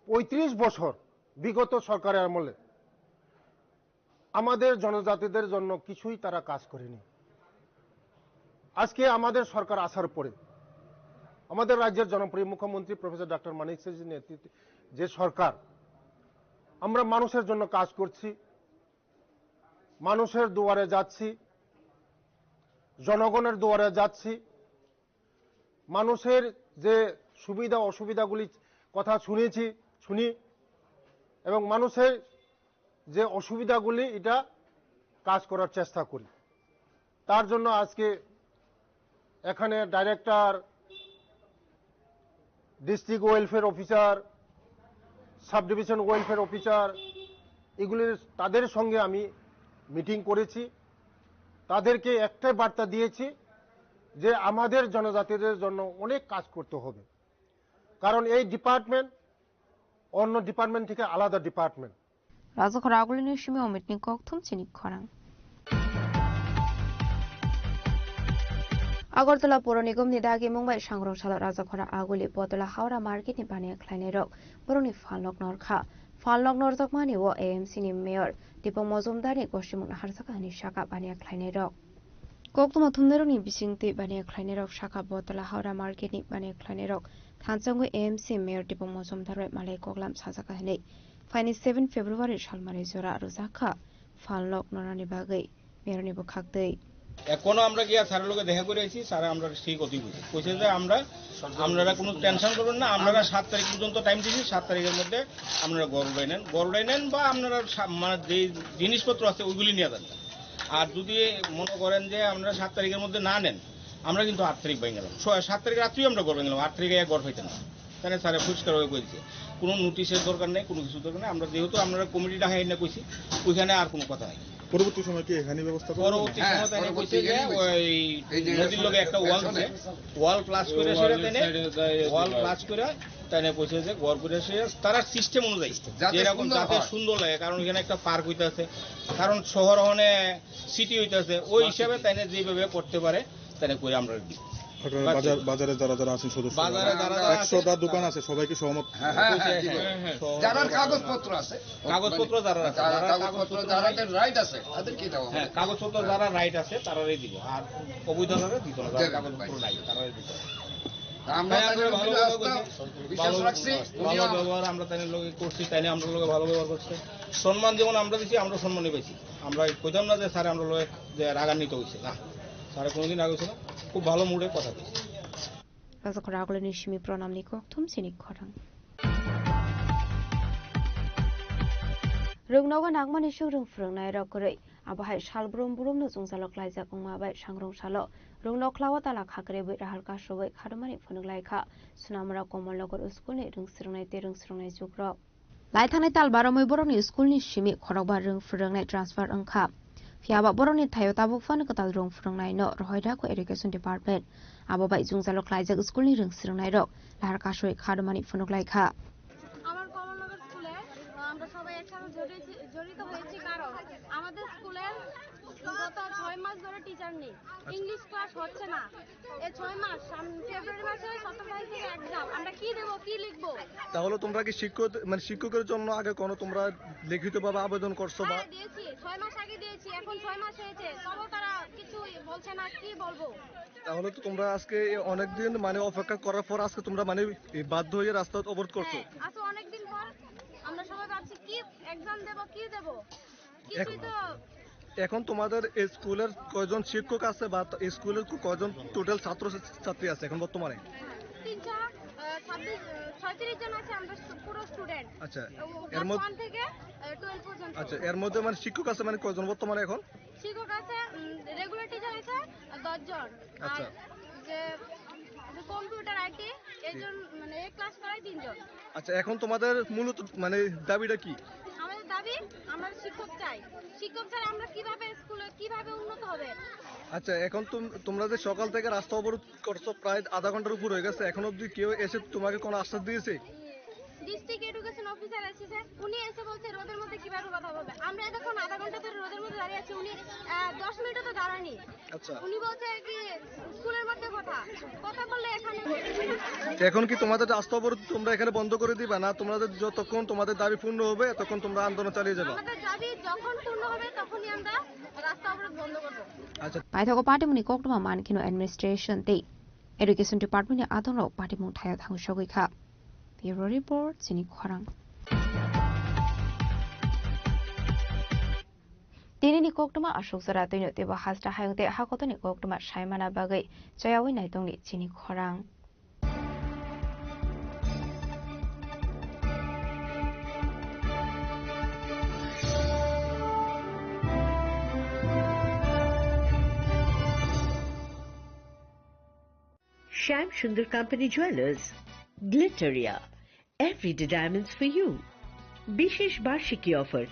৩৫ বছর বিগত সরকারের আমলে আমাদের জনজাতিদের জন্য কিছুই তারা কাজ করেনি। আজকে আমাদের সরকার আসার পরে আমাদের রাজ্যের জনপ্রিয় মুখ্যমন্ত্রী প্রফেসর ডক্টর মানিক সাজির নেতৃত্বে যে সরকার, আমরা মানুষের জন্য কাজ করছি, মানুষের দুয়ারে যাচ্ছি, জনগণের দুয়ারে যাচ্ছি, মানুষের যে সুবিধা অসুবিধাগুলি কথা শুনি এবং মানুষের যে অসুবিধাগুলি এটা কাজ করার চেষ্টা করি। তার জন্য আজকে এখানে director, district welfare officer, sub division welfare officer, এগুলির তাদের সঙ্গে আমি মিটিং করেছি। তাদেরকে একটাই বার্তা দিয়েছি যে আমাদের জনজাতিদের জন্য অনেক কাজ করতে হবে, কারণ এই ডিপার্টমেন্ট অন্য ডিপার্টমেন্ট থেকে আলাদা department. Raza Khora Agulini Shimi Omitni Koktum Chinik Khwarang. Agartala Poro Nigam ni Dagi Mumbai Shangroshala Raza Khora Aguli Potala Haura Market ni Bania Kleinirok Boroni Falnok Norkha Falnok Northokmani wo AMC ni Mayor Dipong Mozumdar ni Goshimung Harsaka ni Shaka Bania Klainerok. Koktuma Thumnerok ni Bisingti Bania Klainerok Shaka Botala Haura Market ni Bania Klainerok. Thansangwe AMC Mayor Dipong Mozumdar Malay Koklam Sasaka Hene. Fine 7 February Shalmari Zora Rosaka. Falnok Norani Bagai. Mayor ni Bukakdei. এখনো আমরা গিয়া স্যারের লোকে দেখা করে আইছি sir আমরা সেই কথাই বলছি কইছে যে আপনারা কোনো টেনশন করবেন না আপনারা 7 তারিখ পর্যন্ত টাইম দিয়েছি 7 তারিখের মধ্যে আপনারা গড়াই নেন বা আপনারা মানে যে জিনিসপত্র আছে ওইগুলি নিয়ে যান আর যদি মনে করেন যে আপনারা 7 তারিখের মধ্যে না নেন আমরা কিন্তু 8 তারিখ বাইন গেলাম 7 তারিখ রাত্রেই আমরা গড় গেলাম 8 তারিখে গড় পাইতেন না তাহলে স্যারে পরিষ্কার হয়ে কইছে কোনো নোটিশের দরকার নেই কোনো কিছু দরকার নেই আমরা যেহেতু আপনারা কমিটিটা হাই না কইছি ওইখানে আর কোনো কথা নাই পরবর্তী সময় কি এখানে ব্যবস্থা করব পরবর্তী সময় তাই কইছে যে ওই নদীর লগে একটা ওয়াল প্লাস করে সেটা তেনে ওয়াল প্লাস করে তাই কইছে যে ঘর করে সে তারা সিস্টেম অনুযায়ী যেরকম যাতে সুন্দর লাগে কারণ এখানে একটা পার্ক হইতাছে কারণ শহর হনে সিটি হইতাছে ওই হিসাবে তাই যেভাবে করতে পারে তাই করে আমরা দিই বাজারে যারা আছেন সদস্য বাজারে যারা 100টা দোকান আছে সবাই কি সহমত যারা কাগজপত্র আছে যারা আছে কাগজপত্র যাদের রাইট আছে তাদের কি দাও হ্যাঁ কাগজপত্র যারা রাইট আছে তারাই দিব আর অবৈধভাবে দিব না যারা কাগজপত্র নাই তারাই দিব আমরা ভালো ব্যবহার আমরা তাই লোকে করছি তাই আমরা লোকে ভালো ব্যবহার করছে সম্মান যেমন আমরা দিচ্ছি আমরা সম্মানই পাইছি আমরা কইতাম না যে স্যার আমরা লোকে যে রাগান্বিত হয়েছে না স্যার কোনোদিন রাগ হয়েছে না খুব ভালো মুডে কথা বলছে রাগলে নিশমি প্রণাম নিকো থুমসিনি খরাং রংনগা নাগমানি সুরং ফ্রংনাই রকरै আবহাই শালব্রম বুরুম নো জংজালক লাইজাক মাबाय सांग्रं सालो রংনক ক্লাওয়া তালা খাগরে বৈ রাহাল কাসबै খাদমানি फनुगलायखा सुनामरा कमलनगर स्कुलनि रोंस्रोंनाय ते रोंस्रोंनाय जुग्रक लाइथांनाय तालबारमै बरनि स्कुलनि सिमि खरकबा रों फोरोंनाय ट्रान्सफार ओंखा फियाबा बरनि थायोताबो फान कताल रों फोरोंनाय न रहायदाखौ एडुकेशन डिपार्टमेन्ट आबोबाय जंजालक लाइजाक स्कुलनि रोंस्रोंनाय रक लाहार कासबै खादमानि फनुगलायखा আমার কমলনগর স্কুলে আমরা সবাই একসাথে জড়িত হয়েছি কারণ আমাদের স্কুলের গত 6 মাস ধরে টিচার নেই ইংলিশ ক্লাস হচ্ছে না এই 6 মাস ফেব্রুয়ারি মাসে 17 তারিখ থেকে এক্সাম আমরা কি দেব কি লিখব তাহলে তোমরা কি শিক্ষকের জন্য আগে কোনো তোমরা লিখিতভাবে আবেদন করছো বা দিয়েছি 6 মাস আগে দিয়েছি এখন 6 মাস হয়েছে তবু তারা কিছু বলছে না কি বলবো তাহলে তো তোমরা আজকে অনেক দিন মানে অপেক্ষা করার পর আজকে তোমরা মানে বাধ্য হয়ে রাস্তা অবরোধ করছো আচ্ছা অনেক দিন পর আমরা সবাই ভাবছি কি এক্সাম দেব কি দেব কিছুই তো এখন তোমাদের স্কুলের কয়জন শিক্ষক আছে বা স্কুলের কয়জন টোটাল ছাত্র ছাত্রী আছে এখন বর্তমানে 36 জন আছে আমরা পুরো স্টুডেন্ট আচ্ছা এর মধ্যে 1 থেকে 12 পর্যন্ত আচ্ছা এর মধ্যে মানে শিক্ষক আছে মানে কয়জন বর্তমানে এখন শিক্ষক আছে রেগুলার টিচার আছে 10 জন আচ্ছা যে কম্পিউটার আইটি এইজন মানে এক ক্লাস করায় 3 জন আচ্ছা এখন তোমাদের মূলত মানে দাবিটা কি আমাদের দাবি আমরা শিক্ষক চাই শিক্ষক ছাড়া আমরা কিভাবে স্কুলে কিভাবে উন্নত হবে আচ্ছা এখন তোমরা যে সকাল থেকে রাস্তা অবরোধ করছো প্রায় আধা ঘন্টার উপর হয়ে গেছে এখন অবধি কেউ এসে তোমাকে কোনো আশ্বাস দিয়েছে ডিস্ট্রিক্ট এডুকেশন অফিসার এসেছে উনি এসে বলছে রোদের মধ্যে কিভাবে কথা বলবে আমরা এতক্ষণ আধা ঘন্টা ধরে রোদের মধ্যে দাঁড়িয়ে আছি উনি 10 মিনিটও তো দাঁড়ায়নি আচ্ছা উনি বলছে কি স্কুলের মধ্যে কথা বললে এখানে এখন কি তোমাদের রাস্তা অবরোধ তোমরা এখানে বন্ধ করে দিবা না তোমাদের যতক্ষণ তোমাদের দাবি পূর্ণ হবে ততক্ষণ তোমরা আন্দোলন চালিয়ে যাবে আমাদের দাবি যখন পূর্ণ হবে তখনই আমরা রাস্তা অবরোধ বন্ধ করব আচ্ছা পাইথাগো পার্টিमुनि कोक्टमा मानखिनो एडमिनिस्ट्रेशन ते एडुकेशन डिपार्टमेन्टनि आदरनाव पार्टिमुं थाया थांसगैखा ब्युरो रिपोर्ट सिनि खरां दिनैनि कोक्टमा अशोक जरा दैनो तेबा हाजरा हायंते हाखतनि कोक्टमा सायमाना बागै जयावै नायदंनि सिनि खरां Shyam Sundar Company Jewelers, Glitteria, everyday diamonds for you. Bishesh Barshiki offer.